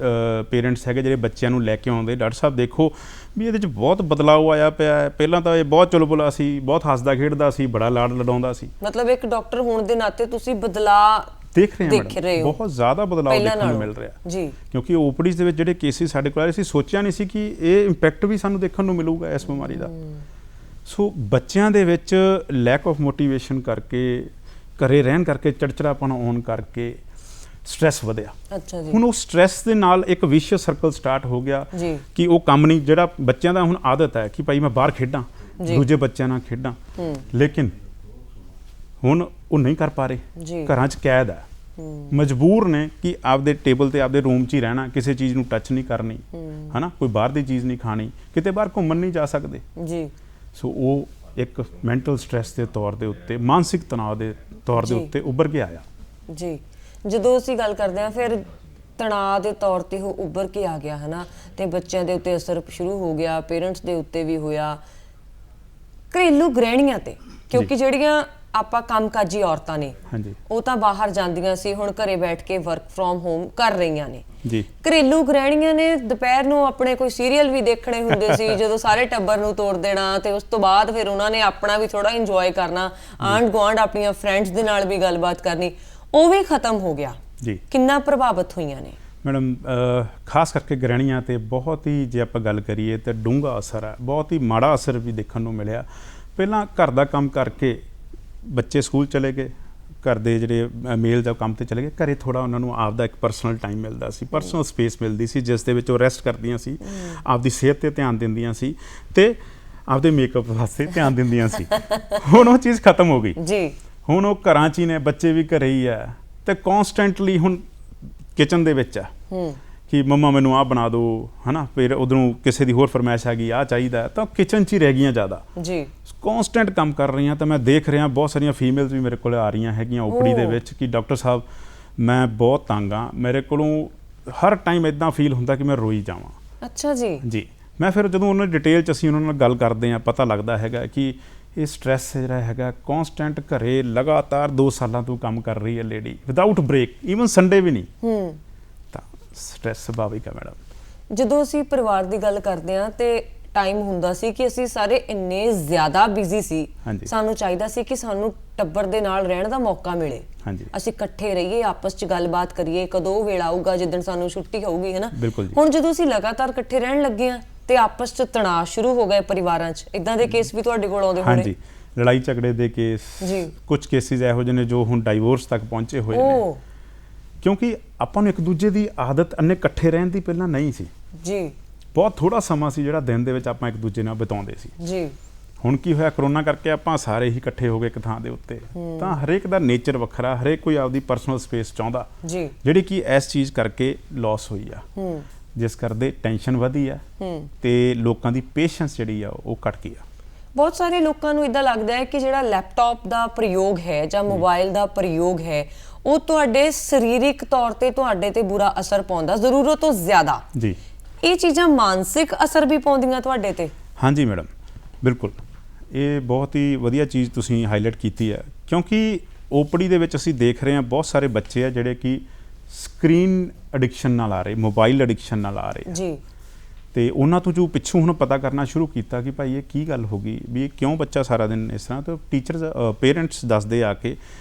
ਪੇਰੈਂਟਸ ਹੈਗੇ ਜਿਹੜੇ ਬੱਚਿਆਂ ਨੂੰ ਲੈ ਕੇ ਆਉਂਦੇ, ਡਾਕਟਰ ਸਾਹਿਬ ਦੇਖੋ ਵੀ ਇਹਦੇ 'ਚ ਬਹੁਤ ਬਦਲਾਅ ਆਇਆ ਪਿਆ। ਪਹਿਲਾਂ ਤਾਂ ਇਹ ਬਹੁਤ ਚੁਲਬੁਲਾ ਸੀ, ਬਹੁਤ ਹੱਸਦਾ ਖੇਡਦਾ ਸੀ, ਬੜਾ ਲਾਡ ਲਡਾਉਂਦਾ ਸੀ। ਮਤਲਬ ਇੱਕ ਡਾਕਟਰ ਹੋਣ ਦੇ ਨਾਤੇ ਤੁਸੀਂ ਬਦਲਾਅ ਦੇਖ ਰਹੇ ਹੋ, ਬਹੁਤ ਜ਼ਿਆਦਾ ਬਦਲਾਅ ਦੇਖਣ ਨੂੰ ਮਿਲ ਰਿਹਾ ਜੀ। ਕਿਉਂਕਿ ਓਪੀਡੀਜ਼ ਦੇ ਵਿੱਚ ਜਿਹੜੇ ਕੇਸਿਸ ਸਾਡੇ ਕੋਲ ਆਏ ਸੀ, ਸੋਚਿਆ ਨਹੀਂ ਸੀ ਕਿ ਇਹ ਇੰਪੈਕਟ ਵੀ ਸਾਨੂੰ ਦੇਖਣ ਨੂੰ ਮਿਲੂਗਾ ਇਸ ਬਿਮਾਰੀ ਦਾ। ਸੋ ਬੱਚਿਆਂ ਦੇ ਵਿੱਚ ਲੈਕ ਆਫ ਮੋਟੀਵੇਸ਼ਨ ਕਰਕੇ, ਘਰੇ ਰਹਿਣ ਕਰਕੇ, ਚੜਚੜਾਪਣ ਆਉਣ ਕਰਕੇ ਸਟ੍ਰੈਸ ਵਧਿਆ। ਅੱਛਾ ਜੀ। ਹੁਣ ਉਹ ਸਟ੍ਰੈਸ ਦੇ ਨਾਲ ਇੱਕ ਵਿਸ਼ੀਅਸ ਸਰਕਲ ਸਟਾਰਟ ਹੋ ਗਿਆ ਕਿ ਉਹ ਕੰਮ ਨਹੀਂ, ਜਿਹੜਾ ਬੱਚਿਆਂ ਦਾ ਹੁਣ ਆਦਤ ਹੈ ਕਿ ਭਾਈ ਮੈਂ ਬਾਹਰ ਖੇਡਾਂ, ਦੂਜੇ ਬੱਚਿਆਂ ਨਾਲ ਖੇਡਾਂ, ਲੇਕਿਨ ਹੁਣ ਉਹ ਨਹੀਂ ਕਰ ਪਾ ਰਹੇ। ਘਰਾਂ 'ਚ ਕੈਦ ਹੈ, ਮਜਬੂਰ ਨੇ ਕਿ ਆਪਦੇ ਟੇਬਲ ਤੇ ਆਪਦੇ ਰੂਮ 'ਚ ਹੀ ਰਹਿਣਾ, ਕਿਸੇ ਚੀਜ਼ ਨੂੰ ਟੱਚ ਨਹੀਂ ਕਰਨੀ, ਹਨਾ, ਕੋਈ ਬਾਹਰ ਦੀ ਚੀਜ਼ ਨਹੀਂ ਖਾਣੀ, ਕਿਤੇ ਬਾਹਰ ਘੁੰਮਣ ਨਹੀਂ ਜਾ ਸਕਦੇ ਜੀ। ਸੋ ਉਹ ਇੱਕ ਮੈਂਟਲ ਸਟ੍ਰੈਸ ਦੇ ਤੌਰ ਦੇ ਉੱਤੇ, ਮਾਨਸਿਕ ਤਣਾਅ ਦੇ ਤੌਰ ਦੇ ਉੱਤੇ ਉੱਭਰ ਕੇ ਆਇਆ ਜੀ। ਜਦੋਂ ਅਸੀਂ ਗੱਲ ਕਰਦੇ ਹਾਂ ਫਿਰ ਤਣਾਅ ਦੇ ਤੌਰ ਤੇ ਉਹ ਉੱਭਰ ਕੇ ਆ ਗਿਆ, ਹਨਾ, ਤੇ ਬੱਚਿਆਂ ਦੇ ਉੱਤੇ ਅਸਰ ਸ਼ੁਰੂ ਹੋ ਗਿਆ, ਪੇਰੈਂਟਸ ਦੇ ਉੱਤੇ ਵੀ ਹੋਇਆ, ਘਰੇਲੂ ਗ੍ਰਹਿਣੀਆਂ ਤੇ, ਕਿਉਂਕਿ ਜਿਹੜੀਆਂ ਆਪਾਂ ਕੰਮਕਾਜੀ ਔਰਤਾਂ ਨੇ ਉਹ ਤਾਂ ਬਾਹਰ ਜਾਂਦੀਆਂ ਸੀ, ਹੁਣ ਘਰੇ ਬੈਠ ਕੇ ਵਰਕ ਫਰੋਮ ਹੋਮ ਕਰ ਰਹੀਆਂ ਨੇ ਜੀ। ਘਰੇਲੂ ਗ੍ਰਹਿਣੀਆਂ ਨੇ ਦੁਪਹਿਰ ਨੂੰ ਆਪਣੇ ਕੋਈ ਸੀਰੀਅਲ ਵੀ ਦੇਖਣੇ ਹੁੰਦੇ ਸੀ, ਜਦੋਂ ਸਾਰੇ ਟੱਬਰ ਨੂੰ ਤੋੜ ਦੇਣਾ, ਤੇ ਉਸ ਤੋਂ ਬਾਅਦ ਫਿਰ ਉਹਨਾਂ ਨੇ ਆਪਣਾ ਵੀ ਥੋੜਾ ਇੰਜੋਏ ਕਰਨਾ, ਆਂਢ ਗੁਆਂਢ ਆਪਣੀਆਂ ਫਰੈਂਡਸ ਦੇ ਨਾਲ ਵੀ ਗੱਲਬਾਤ ਕਰਨੀ, ਉਹ ਵੀ ਖਤਮ ਹੋ ਗਿਆ ਜੀ। ਕਿੰਨਾ ਪ੍ਰਭਾਵਿਤ ਹੋਈਆਂ ਨੇ ਮੈਡਮ? ਖਾਸ ਕਰਕੇ ਗ੍ਰਹਿਣੀਆਂ ਤੇ ਬਹੁਤ ਹੀ, ਜੇ ਆਪਾਂ ਗੱਲ ਕਰੀਏ ਤਾਂ ਡੂੰਘਾ ਅਸਰ ਹੈ, ਬਹੁਤ ਹੀ ਮਾੜਾ ਅਸਰ ਵੀ ਦੇਖਣ ਨੂੰ ਮਿਲਿਆ। ਪਹਿਲਾਂ ਘਰ ਦਾ ਕੰਮ ਕਰਕੇ ਬੱਚੇ ਸਕੂਲ ਚਲੇ ਗਏ, ਘਰ ਦੇ ਜਿਹੜੇ ਮੇਲ ਦਾ ਕੰਮ ਤੇ ਚਲੇ ਗਏ, ਘਰੇ ਥੋੜਾ ਉਹਨਾਂ ਨੂੰ ਆਪਦਾ ਇੱਕ ਪਰਸਨਲ ਟਾਈਮ ਮਿਲਦਾ ਸੀ, ਪਰਸਨਲ ਸਪੇਸ ਮਿਲਦੀ ਸੀ, ਜਿਸ ਦੇ ਵਿੱਚ ਉਹ ਰੈਸਟ ਕਰਦੀਆਂ ਸੀ, ਆਪਦੀ ਸਿਹਤ ਤੇ ਧਿਆਨ ਦਿੰਦੀਆਂ ਸੀ ਤੇ ਆਪਦੇ ਮੇਕਅਪ ਵਾਸਤੇ ਧਿਆਨ ਦਿੰਦੀਆਂ ਸੀ। ਹੁਣ ਉਹ ਚੀਜ਼ ਖਤਮ ਹੋ ਗਈ ਜੀ। ਹੁਣ ਉਹ ਘਰਾਂ 'ਚ ਹੀ ਨੇ, ਬੱਚੇ ਵੀ ਘਰੇ ਹੀ ਆ ਤੇ ਕੌਨਸਟੈਂਟਲੀ ਹੁਣ ਕਿਚਨ ਦੇ ਵਿੱਚ ਆ ਕਿ ਮੰਮਾ ਮੈਨੂੰ ਆਹ ਬਣਾ ਦਿਓ, ਹਨਾ, ਫਿਰ ਉਧਰੋਂ ਕਿਸੇ ਦੀ ਹੋਰ ਫਰਮਾਇਸ਼ ਆ ਗਈ, ਆਹ ਚਾਹੀਦਾ, ਤਾਂ ਕਿਚਨ 'ਚ ਹੀ ਰਹਿ ਗਈਆਂ ਜ਼ਿਆਦਾ ਜੀ। ਕੌਨਸਟੈਂਟ ਕੰਮ ਕਰ ਰਹੀਆਂ। ਤਾਂ ਮੈਂ ਦੇਖ ਰਿਹਾ ਬਹੁਤ ਸਾਰੀਆਂ ਫੀਮੇਲਸ ਵੀ ਮੇਰੇ ਕੋਲ ਆ ਰਹੀਆਂ ਹੈਗੀਆਂ ਓਪੀਡੀ ਦੇ ਵਿੱਚ ਕਿ ਡਾਕਟਰ ਸਾਹਿਬ ਮੈਂ ਬਹੁਤ ਤੰਗ ਆ, ਮੇਰੇ ਕੋਲੋਂ ਹਰ ਟਾਈਮ ਇਦਾਂ ਫੀਲ ਹੁੰਦਾ ਕਿ ਮੈਂ ਰੋਈ ਜਾਵਾਂ। ਅੱਛਾ ਜੀ ਜੀ। ਮੈਂ ਫਿਰ ਜਦੋਂ ਉਹਨਾਂ ਦੀ ਡਿਟੇਲ 'ਚ ਅਸੀਂ ਉਹਨਾਂ ਨਾਲ ਗੱਲ ਕਰਦੇ ਹਾਂ, ਪਤਾ ਲੱਗਦਾ ਹੈਗਾ ਕਿ ਇਹ ਸਟ੍ਰੈਸ ਜਿਹੜਾ ਹੈਗਾ ਕੌਨਸਟੈਂਟ, ਘਰੇ ਲਗਾਤਾਰ 2 ਸਾਲਾਂ ਤੋਂ ਕੰਮ ਕਰ ਰਹੀ ਹੈ lady without break, even Sunday ਵੀ ਨਹੀਂ। ਤਾਂ ਸਟ੍ਰੈਸ ਸੁਭਾਵਿਕ ਹੈ ਮੈਡਮ। ਜਦੋਂ ਅਸੀਂ ਪਰਿਵਾਰ ਦੀ ਗੱਲ ਕਰਦੇ ਹਾਂ ਤੇ ਟਾਈਮ ਹੁੰਦਾ ਸੀ ਕਿ ਅਸੀਂ ਸਾਰੇ ਇੰਨੇ ਜ਼ਿਆਦਾ ਬਿਜ਼ੀ ਸੀ, ਸਾਨੂੰ ਚਾਹੀਦਾ ਸੀ ਕਿ ਸਾਨੂੰ ਟੱਬਰ ਦੇ ਨਾਲ ਰਹਿਣ ਦਾ ਮੌਕਾ ਮਿਲੇ, ਅਸੀਂ ਇਕੱਠੇ ਰਹੀਏ, ਆਪਸ 'ਚ ਗੱਲਬਾਤ ਕਰੀਏ, ਕਦੋਂ ਵੇਲਾ ਆਊਗਾ ਜਿੱਦਣ ਸਾਨੂੰ ਛੁੱਟੀ ਹੋਊਗੀ, ਹਨਾ। ਹੁਣ ਜਦੋਂ ਅਸੀਂ ਲਗਾਤਾਰ ਇਕੱਠੇ ਰਹਿਣ ਲੱਗੇ ਹਾਂ ਤੇ ਆਪਸ 'ਚ ਤਣਾਅ ਸ਼ੁਰੂ ਹੋ ਗਏ ਪਰਿਵਾਰਾਂ 'ਚ। ਇਦਾਂ ਦੇ ਕੇਸ ਵੀ ਤੁਹਾਡੇ ਕੋਲ ਆਉਂਦੇ ਹੋਣੇ? ਹਾਂਜੀ, ਲੜਾਈ ਝਗੜੇ ਦੇ ਕੇਸ, ਕੁਝ ਕੇਸਿਸ ਇਹੋ ਜਿਹੇ ਨੇ ਜੋ ਹੁਣ ਡਾਈਵੋਰਸ ਤੱਕ ਪਹੁੰਚੇ ਹੋਏ ਨੇ, ਕਿਉਂਕਿ ਆਪਾਂ ਨੂੰ ਇੱਕ ਦੂਜੇ ਦੀ ਆਦਤ ਅੰਨੇ ਇਕੱਠੇ ਰਹਿਣ ਦੀ ਪਹਿਲਾਂ ਨਹੀਂ ਸੀ ਜੀ। ਬਹੁਤ ਥੋੜਾ ਸਮਾਂ ਸੀ ਜਿਹੜਾ ਦਿਨ ਦੇ ਵਿੱਚ ਆਪਾਂ ਇੱਕ ਦੂਜੇ ਨਾਲ ਬਿਤਾਉਂਦੇ ਸੀ ਜੀ। ਹੁਣ ਕੀ ਹੋਇਆ, ਕਰੋਨਾ ਕਰਕੇ ਆਪਾਂ ਸਾਰੇ ਹੀ ਇਕੱਠੇ ਹੋ ਗਏ ਇੱਕ ਥਾਂ ਦੇ ਉੱਤੇ, ਤਾਂ ਹਰੇਕ ਦਾ ਨੇਚਰ ਵੱਖਰਾ, ਹਰੇਕ ਕੋਈ ਆਪਦੀ ਪਰਸਨਲ ਸਪੇਸ ਚਾਹੁੰਦਾ ਜੀ, ਜਿਹੜੀ ਕਿ ਇਸ ਚੀਜ਼ ਕਰਕੇ ਲਾਸ ਹੋਈ ਆ, ਜਿਸ ਕਰਦੇ ਟੈਨਸ਼ਨ ਵਧੀ ਆ ਤੇ ਲੋਕਾਂ ਦੀ ਪੇਸ਼ੈਂਸ ਜਿਹੜੀ ਆ ਉਹ ਘਟ ਗਈ ਆ। ਬਹੁਤ ਸਾਰੇ ਲੋਕਾਂ ਨੂੰ ਇਦਾਂ ਲੱਗਦਾ ਹੈ ਕਿ ਜਿਹੜਾ ਲੈਪਟਾਪ ਦਾ ਪ੍ਰਯੋਗ ਹੈ ਜਾਂ ਮੋਬਾਈਲ ਦਾ ਪ੍ਰਯੋਗ ਹੈ ਉਹ ਤੁਹਾਡੇ ਸਰੀਰਕ ਤੌਰ ਤੇ ਤੁਹਾਡੇ ਤੇ ਬੁਰਾ ਅਸਰ ਪਾਉਂਦਾ ਜ਼ਰੂਰਤ ਤੋਂ ਜ਼ਿਆਦਾ ਜੀ। ਇਹ ਚੀਜ਼ਾਂ ਮਾਨਸਿਕ ਅਸਰ ਵੀ ਪਾਉਂਦੀਆਂ ਤੁਹਾਡੇ ਤੇ? ਹਾਂਜੀ ਮੈਡਮ, ਬਿਲਕੁਲ। ਇਹ ਬਹੁਤ ਹੀ ਵਧੀਆ ਚੀਜ਼ ਤੁਸੀਂ ਹਾਈਲਾਈਟ ਕੀਤੀ ਹੈ, ਕਿਉਂਕਿ ਓਪੀਡੀ ਦੇ ਵਿੱਚ ਅਸੀਂ ਦੇਖ ਰਹੇ ਹਾਂ ਬਹੁਤ ਸਾਰੇ ਬੱਚੇ ਆ ਜਿਹੜੇ ਕਿ ਸਕਰੀਨ ਐਡਿਕਸ਼ਨ ਨਾਲ ਆ ਰਹੇ, ਮੋਬਾਈਲ ਐਡਿਕਸ਼ਨ ਨਾਲ ਆ ਰਹੇ ਜੀ। ਤੇ ਉਹਨਾਂ ਤੋਂ ਜੋ ਪਿੱਛੋਂ ਹੁਣ ਪਤਾ ਕਰਨਾ ਸ਼ੁਰੂ ਕੀਤਾ ਕਿ ਭਾਈ ਇਹ ਕੀ ਗੱਲ ਹੋ ਗਈ ਵੀ ਇਹ ਕਿਉਂ ਬੱਚਾ ਸਾਰਾ ਦਿਨ ਇਸ ਤਰ੍ਹਾਂ, ਤਾਂ ਟੀਚਰਸ ਪੇਰੈਂਟਸ ਦੱਸਦੇ ਆ ਕੇ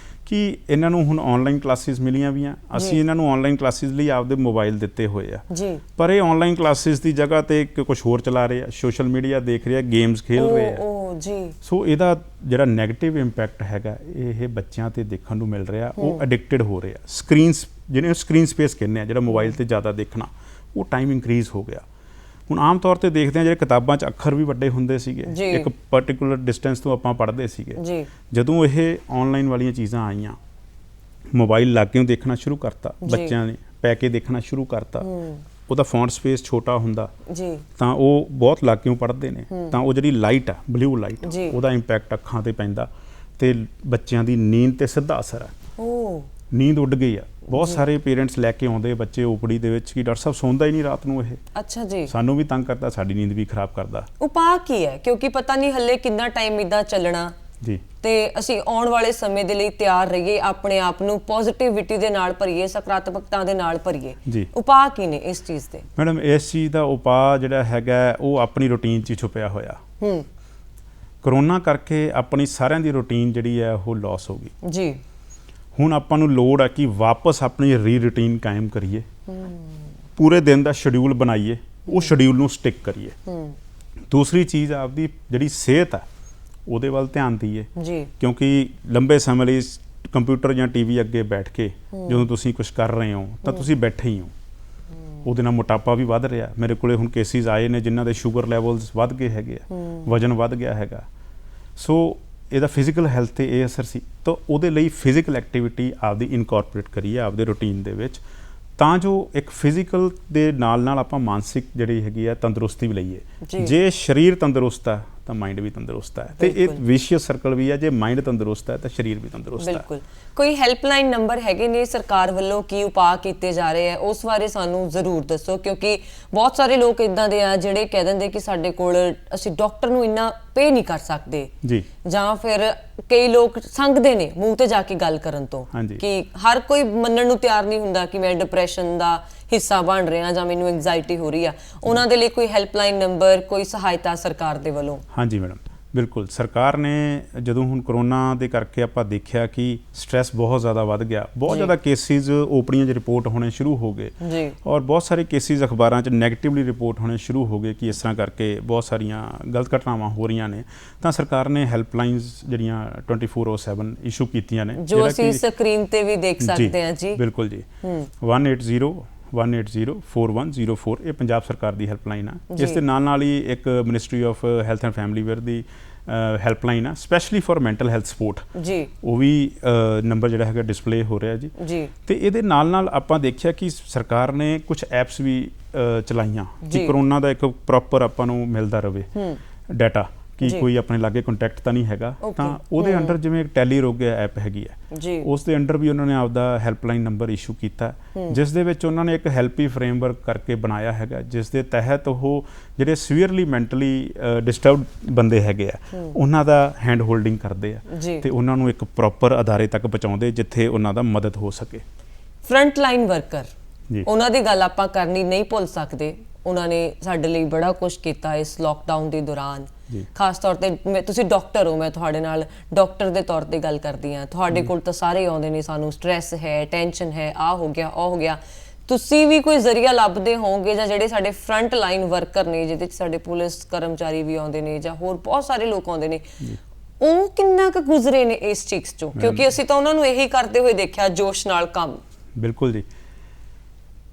ਕਿ ਇਹਨਾਂ ਨੂੰ ਹੁਣ ਆਨਲਾਈਨ ਕਲਾਸਿਸ ਮਿਲੀਆਂ ਵੀ ਆ, ਅਸੀਂ ਇਹਨਾਂ ਨੂੰ ਆਨਲਾਈਨ ਕਲਾਸਿਸ ਲਈ ਆਪਦੇ ਮੋਬਾਈਲ ਦਿੱਤੇ ਹੋਏ ਆ ਜੀ, ਪਰ ਇਹ ਆਨਲਾਈਨ ਕਲਾਸਿਸ ਦੀ ਜਗ੍ਹਾ ਤੇ ਕੁਝ ਹੋਰ ਚਲਾ ਰਹੇ ਆ, ਸੋਸ਼ਲ ਮੀਡੀਆ ਦੇਖ ਰਹੇ ਆ, ਗੇਮਸ ਖੇਲ ਰਹੇ ਆ। ਉਹ ਜੀ, ਸੋ ਇਹਦਾ ਜਿਹੜਾ ਨੈਗੇਟਿਵ ਇੰਪੈਕਟ ਹੈਗਾ ਇਹ ਬੱਚਿਆਂ ਤੇ ਦੇਖਣ ਨੂੰ ਮਿਲ ਰਿਹਾ, ਉਹ ਐਡਿਕਟਡ ਹੋ ਰਹੇ ਆ। ਜਿਹਨੇ ਸਕਰੀਨ ਸਪੇਸ ਕਹਿੰਦੇ ਆ, ਜਿਹੜਾ ਮੋਬਾਈਲ ਤੇ ਜ਼ਿਆਦਾ ਦੇਖਣਾ, ਉਹ ਟਾਈਮ ਇਨਕਰੀਜ਼ ਹੋ ਗਿਆ। ਹੁਣ ਆਮ ਤੌਰ ਤੇ ਦੇਖਦੇ ਆ ਜਿਹੜੇ ਕਿਤਾਬਾਂ 'ਚ ਅੱਖਰ ਵੀ ਵੱਡੇ ਹੁੰਦੇ ਸੀਗੇ, ਇੱਕ ਪਾਰਟਿਕੂਲਰ ਡਿਸਟੈਂਸ ਤੋਂ ਆਪਾਂ ਪੜ੍ਹਦੇ ਸੀਗੇ, ਜਦੋਂ ਇਹ ਆਨਲਾਈਨ ਵਾਲੀਆਂ ਚੀਜ਼ਾਂ ਆਈਆਂ, ਮੋਬਾਈਲ ਲਾ ਕੇ ਦੇਖਣਾ ਸ਼ੁਰੂ ਕਰਤਾ, ਬੱਚਿਆਂ ਨੇ ਪੈ ਕੇ ਦੇਖਣਾ ਸ਼ੁਰੂ ਕਰਤਾ, ਉਹਦਾ ਫੌਂਟ ਸਪੇਸ ਛੋਟਾ ਹੁੰਦਾ ਤਾਂ ਉਹ ਬਹੁਤ ਲਾ ਕੇ ਪੜ੍ਹਦੇ ਨੇ, ਤਾਂ ਉਹ ਜਿਹੜੀ ਲਾਈਟ ਆ, ਬਲੂ ਲਾਈਟ, ਉਹਦਾ ਇੰਪੈਕਟ ਅੱਖਾਂ ਤੇ ਪੈਂਦਾ ਤੇ ਬੱਚਿਆਂ ਦੀ ਨੀਂਦ ਤੇ ਸਿੱਧਾ ਅਸਰ ਹੈ। ਨੀਂਦ ਉੱਡ ਗਈ ਆ। ਬਹੁਤ ਸਾਰੇ ਪੇਰੈਂਟਸ ਲੈ ਕੇ ਆਉਂਦੇ ਬੱਚੇ ਓਪੜੀ ਦੇ ਵਿੱਚ ਕਿ ਡਾਕਟਰ ਸਾਹਿਬ ਸੌਂਦਾ ਹੀ ਨਹੀਂ ਰਾਤ ਨੂੰ, ਇਹ ਅੱਛਾ ਜੀ, ਸਾਨੂੰ ਵੀ ਤੰਗ ਕਰਦਾ, ਸਾਡੀ ਨੀਂਦ ਵੀ ਖਰਾਬ ਕਰਦਾ। ਉਪਾਅ ਕੀ ਹੈ? ਕਿਉਂਕਿ ਪਤਾ ਨਹੀਂ ਹੱਲੇ ਕਿੰਨਾ ਟਾਈਮ ਇਦਾਂ ਚੱਲਣਾ ਜੀ, ਤੇ ਅਸੀਂ ਆਉਣ ਵਾਲੇ ਸਮੇਂ ਦੇ ਲਈ ਤਿਆਰ ਰਹੀਏ, ਆਪਣੇ ਆਪ ਨੂੰ ਪੋਜ਼ਿਟਿਵਿਟੀ ਦੇ ਨਾਲ ਭਰੀਏ, ਸਕਾਰਾਤਮਕਤਾ ਦੇ ਨਾਲ ਭਰੀਏ। ਜੀ, ਉਪਾਅ ਕੀ ਨੇ ਇਸ ਚੀਜ਼ ਦੇ? ਮੈਡਮ ਇਸ ਚੀਜ਼ ਦਾ ਉਪਾਅ ਜਿਹੜਾ ਹੈਗਾ ਉਹ ਆਪਣੀ ਰੂਟੀਨ 'ਚ ਛੁਪਿਆ ਹੋਇਆ। ਕਰੋਨਾ ਕਰਕੇ ਆਪਣੀ ਸਾਰਿਆਂ ਦੀ ਰੂਟੀਨ ਜਿਹੜੀ ਹੈ ਉਹ ਲਾਸ ਹੋ ਗਈ ਜੀ। ਹੁਣ ਆਪਾਂ ਨੂੰ ਲੋੜ ਹੈ ਕਿ ਵਾਪਸ ਆਪਣੀ ਰੂਟੀਨ ਕਾਇਮ ਕਰੀਏ, ਪੂਰੇ ਦਿਨ ਦਾ ਸ਼ਡਿਊਲ ਬਣਾਈਏ, ਉਹ ਸ਼ਡਿਊਲ ਨੂੰ ਸਟਿਕ ਕਰੀਏ। ਦੂਸਰੀ ਚੀਜ਼ ਆਪਦੀ ਜਿਹੜੀ ਸਿਹਤ ਹੈ ਉਹਦੇ ਵੱਲ ਧਿਆਨ ਦਈਏ ਜੀ, ਕਿਉਂਕਿ ਲੰਬੇ ਸਮੇਂ ਲਈ ਕੰਪਿਊਟਰ ਜਾਂ ਟੀਵੀ ਅੱਗੇ ਬੈਠ ਕੇ ਜਦੋਂ ਤੁਸੀਂ ਕੁਝ ਕਰ ਰਹੇ ਹੋ ਤਾਂ ਤੁਸੀਂ ਬੈਠੇ ਹੀ ਹੋ, ਉਹਦੇ ਨਾਲ ਮੋਟਾਪਾ ਵੀ ਵੱਧ ਰਿਹਾ। ਮੇਰੇ ਕੋਲੇ ਹੁਣ ਕੇਸਿਸ ਆਏ ਨੇ ਜਿਨ੍ਹਾਂ ਦੇ ਸ਼ੂਗਰ ਲੈਵਲਸ ਵੱਧ ਗਏ ਹੈਗੇ ਆ, ਵਜਨ ਵੱਧ ਗਿਆ ਹੈਗਾ। ਸੋ ਇਹਦਾ ਫਿਜ਼ੀਕਲ ਹੈਲਥ ਤੇ ਇਹ ਅਸਰ ਸੀ, ਤਾਂ ਉਹਦੇ ਲਈ ਫਿਜ਼ੀਕਲ ਐਕਟੀਵਿਟੀ ਆਪਦੀ ਇਨਕੋਰਪੋਰੇਟ ਕਰੀਏ ਆਪਦੇ ਰੂਟੀਨ ਦੇ ਵਿੱਚ, ਤਾਂ ਜੋ ਇੱਕ ਫਿਜ਼ੀਕਲ ਦੇ ਨਾਲ ਆਪਾਂ ਮਾਨਸਿਕ ਜਿਹੜੀ ਹੈਗੀ ਆ ਤੰਦਰੁਸਤੀ ਵੀ ਲਈਏ। ਜੇ ਸਰੀਰ ਤੰਦਰੁਸਤ ਹੈ ਤਾਂ ਮਾਈਂਡ ਵੀ ਤੰਦਰੁਸਤ ਹੈ, ਤੇ ਇਹ ਵਿਸ਼ਿਅਸ ਸਰਕਲ ਵੀ ਹੈ, ਜੇ ਮਾਈਂਡ ਤੰਦਰੁਸਤ ਹੈ ਤਾਂ ਸਰੀਰ ਵੀ ਤੰਦਰੁਸਤ ਹੈ। ਬਿਲਕੁਲ। ਕੋਈ ਹੈਲਪਲਾਈਨ ਨੰਬਰ ਹੈਗੇ ਨੇ ਸਰਕਾਰ ਵੱਲੋਂ, ਕੀ ਉਪਾਅ ਕੀਤੇ ਜਾ ਰਹੇ ਆ, ਉਸ ਬਾਰੇ ਸਾਨੂੰ ਜ਼ਰੂਰ ਦੱਸੋ, ਕਿਉਂਕਿ ਬਹੁਤ ਸਾਰੇ ਲੋਕ ਇਦਾਂ ਦੇ ਆ ਜਿਹੜੇ ਕਹਿ ਦਿੰਦੇ ਕਿ ਸਾਡੇ ਕੋਲ ਅਸੀਂ ਡਾਕਟਰ ਨੂੰ ਇੰਨਾ ਪੇ ਨਹੀਂ ਕਰ ਸਕਦੇ ਜੀ, ਜਾਂ ਫਿਰ ਕਈ ਲੋਕ ਸੰਗਦੇ ਨੇ ਮੂੰਹ ਤੇ ਜਾ ਕੇ ਗੱਲ ਕਰਨ ਤੋਂ, ਕਿ ਹਰ ਕੋਈ ਮੰਨਣ ਨੂੰ ਤਿਆਰ ਨਹੀਂ ਹੁੰਦਾ ਕਿ ਮੈਂ ਡਿਪਰੈਸ਼ਨ ਦਾ ਹਿੱਸਾ ਬਣ ਰਿਹਾ ਜਾਂ ਮੈਨੂੰ ਐਂਗਜ਼ਾਇਟੀ ਹੋ ਰਹੀ ਆ। ਉਹਨਾਂ ਦੇ ਲਈ ਕੋਈ ਹੈਲਪਲਾਈਨ ਨੰਬਰ, ਕੋਈ ਸਹਾਇਤਾ ਸਰਕਾਰ ਦੇ ਵੱਲੋਂ? ਹਾਂਜੀ ਮੈਡਮ, ਬਿਲਕੁਲ। ਸਰਕਾਰ ਨੇ ਜਦੋਂ ਹੁਣ ਕਰੋਨਾ ਦੇ ਕਰਕੇ ਆਪਾਂ ਦੇਖਿਆ ਕਿ ਸਟ੍ਰੈਸ ਬਹੁਤ ਜ਼ਿਆਦਾ ਵੱਧ ਗਿਆ, ਬਹੁਤ ਜ਼ਿਆਦਾ ਕੇਸਿਸ ਓਪੜੀਆਂ 'ਚ ਰਿਪੋਰਟ ਹੋਣੇ ਸ਼ੁਰੂ ਹੋ ਗਏ ਜੀ, ਔਰ ਬਹੁਤ ਸਾਰੇ ਕੇਸਿਸ ਅਖਬਾਰਾਂ 'ਚ ਨੈਗੇਟਿਵਲੀ ਰਿਪੋਰਟ ਹੋਣੇ ਸ਼ੁਰੂ ਹੋ ਗਏ ਕਿ ਇਸ ਤਰ੍ਹਾਂ ਕਰਕੇ ਬਹੁਤ ਸਾਰੀਆਂ ਗਲਤ ਘਟਨਾਵਾਂ ਹੋ ਰਹੀਆਂ ਨੇ। ਤਾਂ ਸਰਕਾਰ ਨੇ ਹੈਲਪਲਾਈਨਸ ਜਿਹੜੀਆਂ 24/7 ਇਸ਼ੂ ਕੀਤੀਆਂ ਨੇ, ਜੋ ਅਸੀਂ ਸਕਰੀਨ ਤੇ ਵੀ ਦੇਖ ਸਕਦੇ ਹਾਂ ਜੀ। ਬਿਲਕੁਲ ਜੀ। 180-180-4104 ਇਹ ਪੰਜਾਬ ਸਰਕਾਰ ਦੀ ਹੈਲਪਲਾਈਨ ਆ। ਇਸ ਦੇ ਨਾਲ ਹੀ ਇੱਕ ministry of health and family ਵੇਅਰ ਦੀ ਹੈਲਪਲਾਈਨ ਆ, specially for mental health support ਜੀ, ਉਹ ਵੀ ਨੰਬਰ ਜਿਹੜਾ ਹੈਗਾ ਡਿਸਪਲੇ ਹੋ ਰਿਹਾ ਜੀ। ਤੇ ਇਹਦੇ ਨਾਲ ਆਪਾਂ ਦੇਖਿਆ ਕਿ ਸਰਕਾਰ ਨੇ ਕੁਝ ਐਪਸ ਵੀ ਚਲਾਈਆਂ ਕਿ ਕਰੋਨਾ ਦਾ ਇੱਕ ਪ੍ਰੋਪਰ ਆਪਾਂ ਨੂੰ ਮਿਲਦਾ ਰਵੇ ਡਾਟਾ, ਕਿ ਕੋਈ ਆਪਣੇ ਲਾਗੇ ਕੰਟੈਕਟ ਤਾਂ ਨਹੀਂ ਹੈਗਾ। ਤਾਂ ਉਹਦੇ ਅੰਡਰ ਜਿਵੇਂ ਇੱਕ ਟੈਲੀ ਰੋਗਿਆ ਐਪ ਹੈਗੀ ਹੈ, ਉਸ ਦੇ ਅੰਡਰ ਵੀ ਉਹਨਾਂ ਨੇ ਆਪਦਾ ਹੈਲਪਲਾਈਨ ਨੰਬਰ ਇਸ਼ੂ ਕੀਤਾ, ਜਿਸ ਦੇ ਵਿੱਚ ਉਹਨਾਂ ਨੇ ਇੱਕ ਹੈਲਪੀ ਫਰੇਮਵਰਕ ਕਰਕੇ ਬਣਾਇਆ ਹੈਗਾ, ਜਿਸ ਦੇ ਤਹਿਤ ਉਹ ਜਿਹੜੇ ਸੀਵੀਅਰਲੀ ਮੈਂਟਲੀ ਡਿਸਟਰਬਡ ਬੰਦੇ ਹੈਗੇ ਆ ਉਹਨਾਂ ਦਾ ਹੈਂਡ ਹੋਲਡਿੰਗ ਕਰਦੇ ਆ ਤੇ ਉਹਨਾਂ ਨੂੰ ਇੱਕ ਪ੍ਰੋਪਰ ਅਦਾਰੇ ਤੱਕ ਪਹੁੰਚਾਉਂਦੇ ਜਿੱਥੇ ਉਹਨਾਂ ਦਾ ਮਦਦ ਹੋ ਸਕੇ। ਫਰੰਟ ਲਾਈਨ ਵਰਕਰ, ਉਹਨਾਂ ਦੀ ਗੱਲ ਆਪਾਂ ਕਰਨੀ ਨਹੀਂ ਭੁੱਲ ਸਕਦੇ। ਉਹਨਾਂ ਨੇ ਸਾਡੇ ਲਈ ਬੜਾ ਕੁਝ ਕੀਤਾ ਇਸ ਲੋਕਡਾਊਨ ਦੇ ਦੌਰਾਨ। ਖਾਸ ਤੌਰ ਤੇ ਤੁਸੀਂ ਡਾਕਟਰ ਹੋ, ਮੈਂ ਤੁਹਾਡੇ ਨਾਲ ਡਾਕਟਰ ਦੇ ਤੌਰ ਤੇ ਗੱਲ ਕਰਦੀ ਹਾਂ। ਤੁਹਾਡੇ ਕੋਲ ਤਾਂ ਸਾਰੇ ਆਉਂਦੇ ਨੇ, ਸਾਨੂੰ ਸਟ੍ਰੈਸ ਹੈ, ਟੈਨਸ਼ਨ ਹੈ, ਆਹ ਹੋ ਗਿਆ, ਉਹ ਹੋ ਗਿਆ। ਤੁਸੀਂ ਵੀ ਕੋਈ ਜ਼ਰੀਆ ਲੱਭਦੇ ਹੋਵੋਗੇ, ਜਾਂ ਜਿਹੜੇ ਸਾਡੇ ਫਰੰਟ ਲਾਈਨ ਵਰਕਰ ਨੇ ਜਿਹਦੇ 'ਚ ਸਾਡੇ ਪੁਲਿਸ ਕਰਮਚਾਰੀ ਵੀ ਆਉਂਦੇ ਨੇ ਜਾਂ ਹੋਰ ਬਹੁਤ ਸਾਰੇ ਲੋਕ ਆਉਂਦੇ ਨੇ, ਉਹ ਕਿੰਨਾ ਕੁ ਗੁਜ਼ਰੇ ਨੇ ਇਸ ਚੀਜ਼ 'ਚੋਂ? ਕਿਉਂਕਿ ਅਸੀਂ ਤਾਂ ਉਹਨਾਂ ਨੂੰ ਇਹੀ ਕਰਦੇ ਹੋਏ ਦੇਖਿਆ, ਜੋਸ਼ ਨਾਲ ਕੰਮ। ਬਿਲਕੁਲ ਜੀ।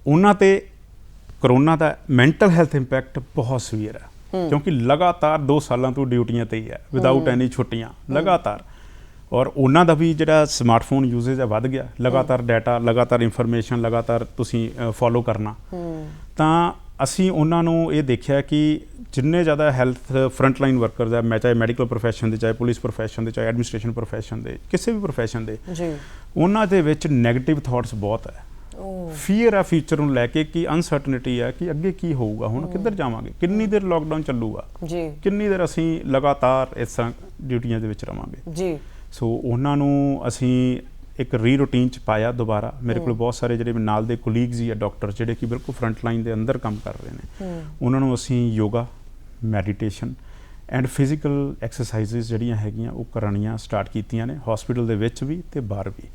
ਉਹਨਾਂ ਤੇ ਕਰੋਨਾ ਦਾ ਮੈਂਟਲ ਹੈਲਥ ਇੰਪੈਕਟ ਬਹੁਤ ਸੀਵੀਅਰ ਹੈ, ਕਿਉਂਕਿ ਲਗਾਤਾਰ 2 ਸਾਲਾਂ ਤੋਂ ਡਿਊਟੀਆਂ ਤੇ ਹੀ ਹੈ, ਵਿਦਆਊਟ ਐਨੀ ਛੁੱਟੀਆਂ ਲਗਾਤਾਰ। ਔਰ ਉਹਨਾਂ ਦਾ ਵੀ ਜਿਹੜਾ ਸਮਾਰਟਫੋਨ ਯੂਜ਼ੇਜ ਹੈ ਵੱਧ ਗਿਆ, ਲਗਾਤਾਰ ਡਾਟਾ, ਲਗਾਤਾਰ ਇਨਫੋਰਮੇਸ਼ਨ, ਲਗਾਤਾਰ ਤੁਸੀਂ ਫੋਲੋ ਕਰਨਾ। ਤਾਂ ਅਸੀਂ ਉਹਨਾਂ ਨੂੰ ਇਹ ਦੇਖਿਆ ਕਿ ਜਿੰਨੇ ਜ਼ਿਆਦਾ ਹੈਲਥ ਫਰੰਟ ਲਾਈਨ ਵਰਕਰਸ ਹੈ, ਚਾਹੇ ਮੈਡੀਕਲ ਪ੍ਰੋਫੈਸ਼ਨ ਦੇ, ਚਾਹੇ ਪੁਲਿਸ ਪ੍ਰੋਫੈਸ਼ਨ ਦੇ, ਚਾਹੇ ਐਡਮਿਨਿਸਟ੍ਰੇਸ਼ਨ ਪ੍ਰੋਫੈਸ਼ਨ ਦੇ, ਕਿਸੇ ਵੀ ਪ੍ਰੋਫੈਸ਼ਨ ਦੇ, ਉਹਨਾਂ ਦੇ ਵਿੱਚ ਨੈਗੇਟਿਵ ਥਾਟਸ ਬਹੁਤ ਹੈ। ਫੀਅਰ ਆ ਫਿਊਚਰ ਨੂੰ ਲੈ ਕੇ, ਕਿ ਅਨਸਰਟਨਿਟੀ ਆ ਕਿ ਅੱਗੇ ਕੀ ਹੋਊਗਾ, ਹੁਣ ਕਿੱਧਰ ਜਾਵਾਂਗੇ, ਕਿੰਨੀ ਦੇਰ ਲੋਕਡਾਊਨ ਚੱਲੂਗਾ, ਕਿੰਨੀ ਦੇਰ ਅਸੀਂ ਲਗਾਤਾਰ ਇਸ ਤਰ੍ਹਾਂ ਡਿਊਟੀਆਂ ਦੇ ਵਿੱਚ ਰਵਾਂਗੇ। ਸੋ ਉਹਨਾਂ ਨੂੰ ਅਸੀਂ ਇੱਕ ਰੂਟੀਨ 'ਚ ਪਾਇਆ ਦੁਬਾਰਾ। ਮੇਰੇ ਕੋਲ ਬਹੁਤ ਸਾਰੇ ਜਿਹੜੇ ਨਾਲ ਦੇ ਕੋਲੀਗਸ ਹੀ ਆ ਡਾਕਟਰ, ਜਿਹੜੇ ਕਿ ਬਿਲਕੁਲ ਫਰੰਟ ਲਾਈਨ ਦੇ ਅੰਦਰ ਕੰਮ ਕਰ ਰਹੇ ਨੇ, ਉਹਨਾਂ ਨੂੰ ਅਸੀਂ yoga, meditation, and physical exercises ਜਿਹੜੀਆਂ ਹੈਗੀਆਂ ਉਹ ਕਰਾਉਣੀਆਂ ਸਟਾਰਟ ਕੀਤੀਆਂ ਨੇ ਹਸਪੀਟਲ ਦੇ ਵਿੱਚ ਵੀ ਤੇ ਬਾਹਰ ਵੀ।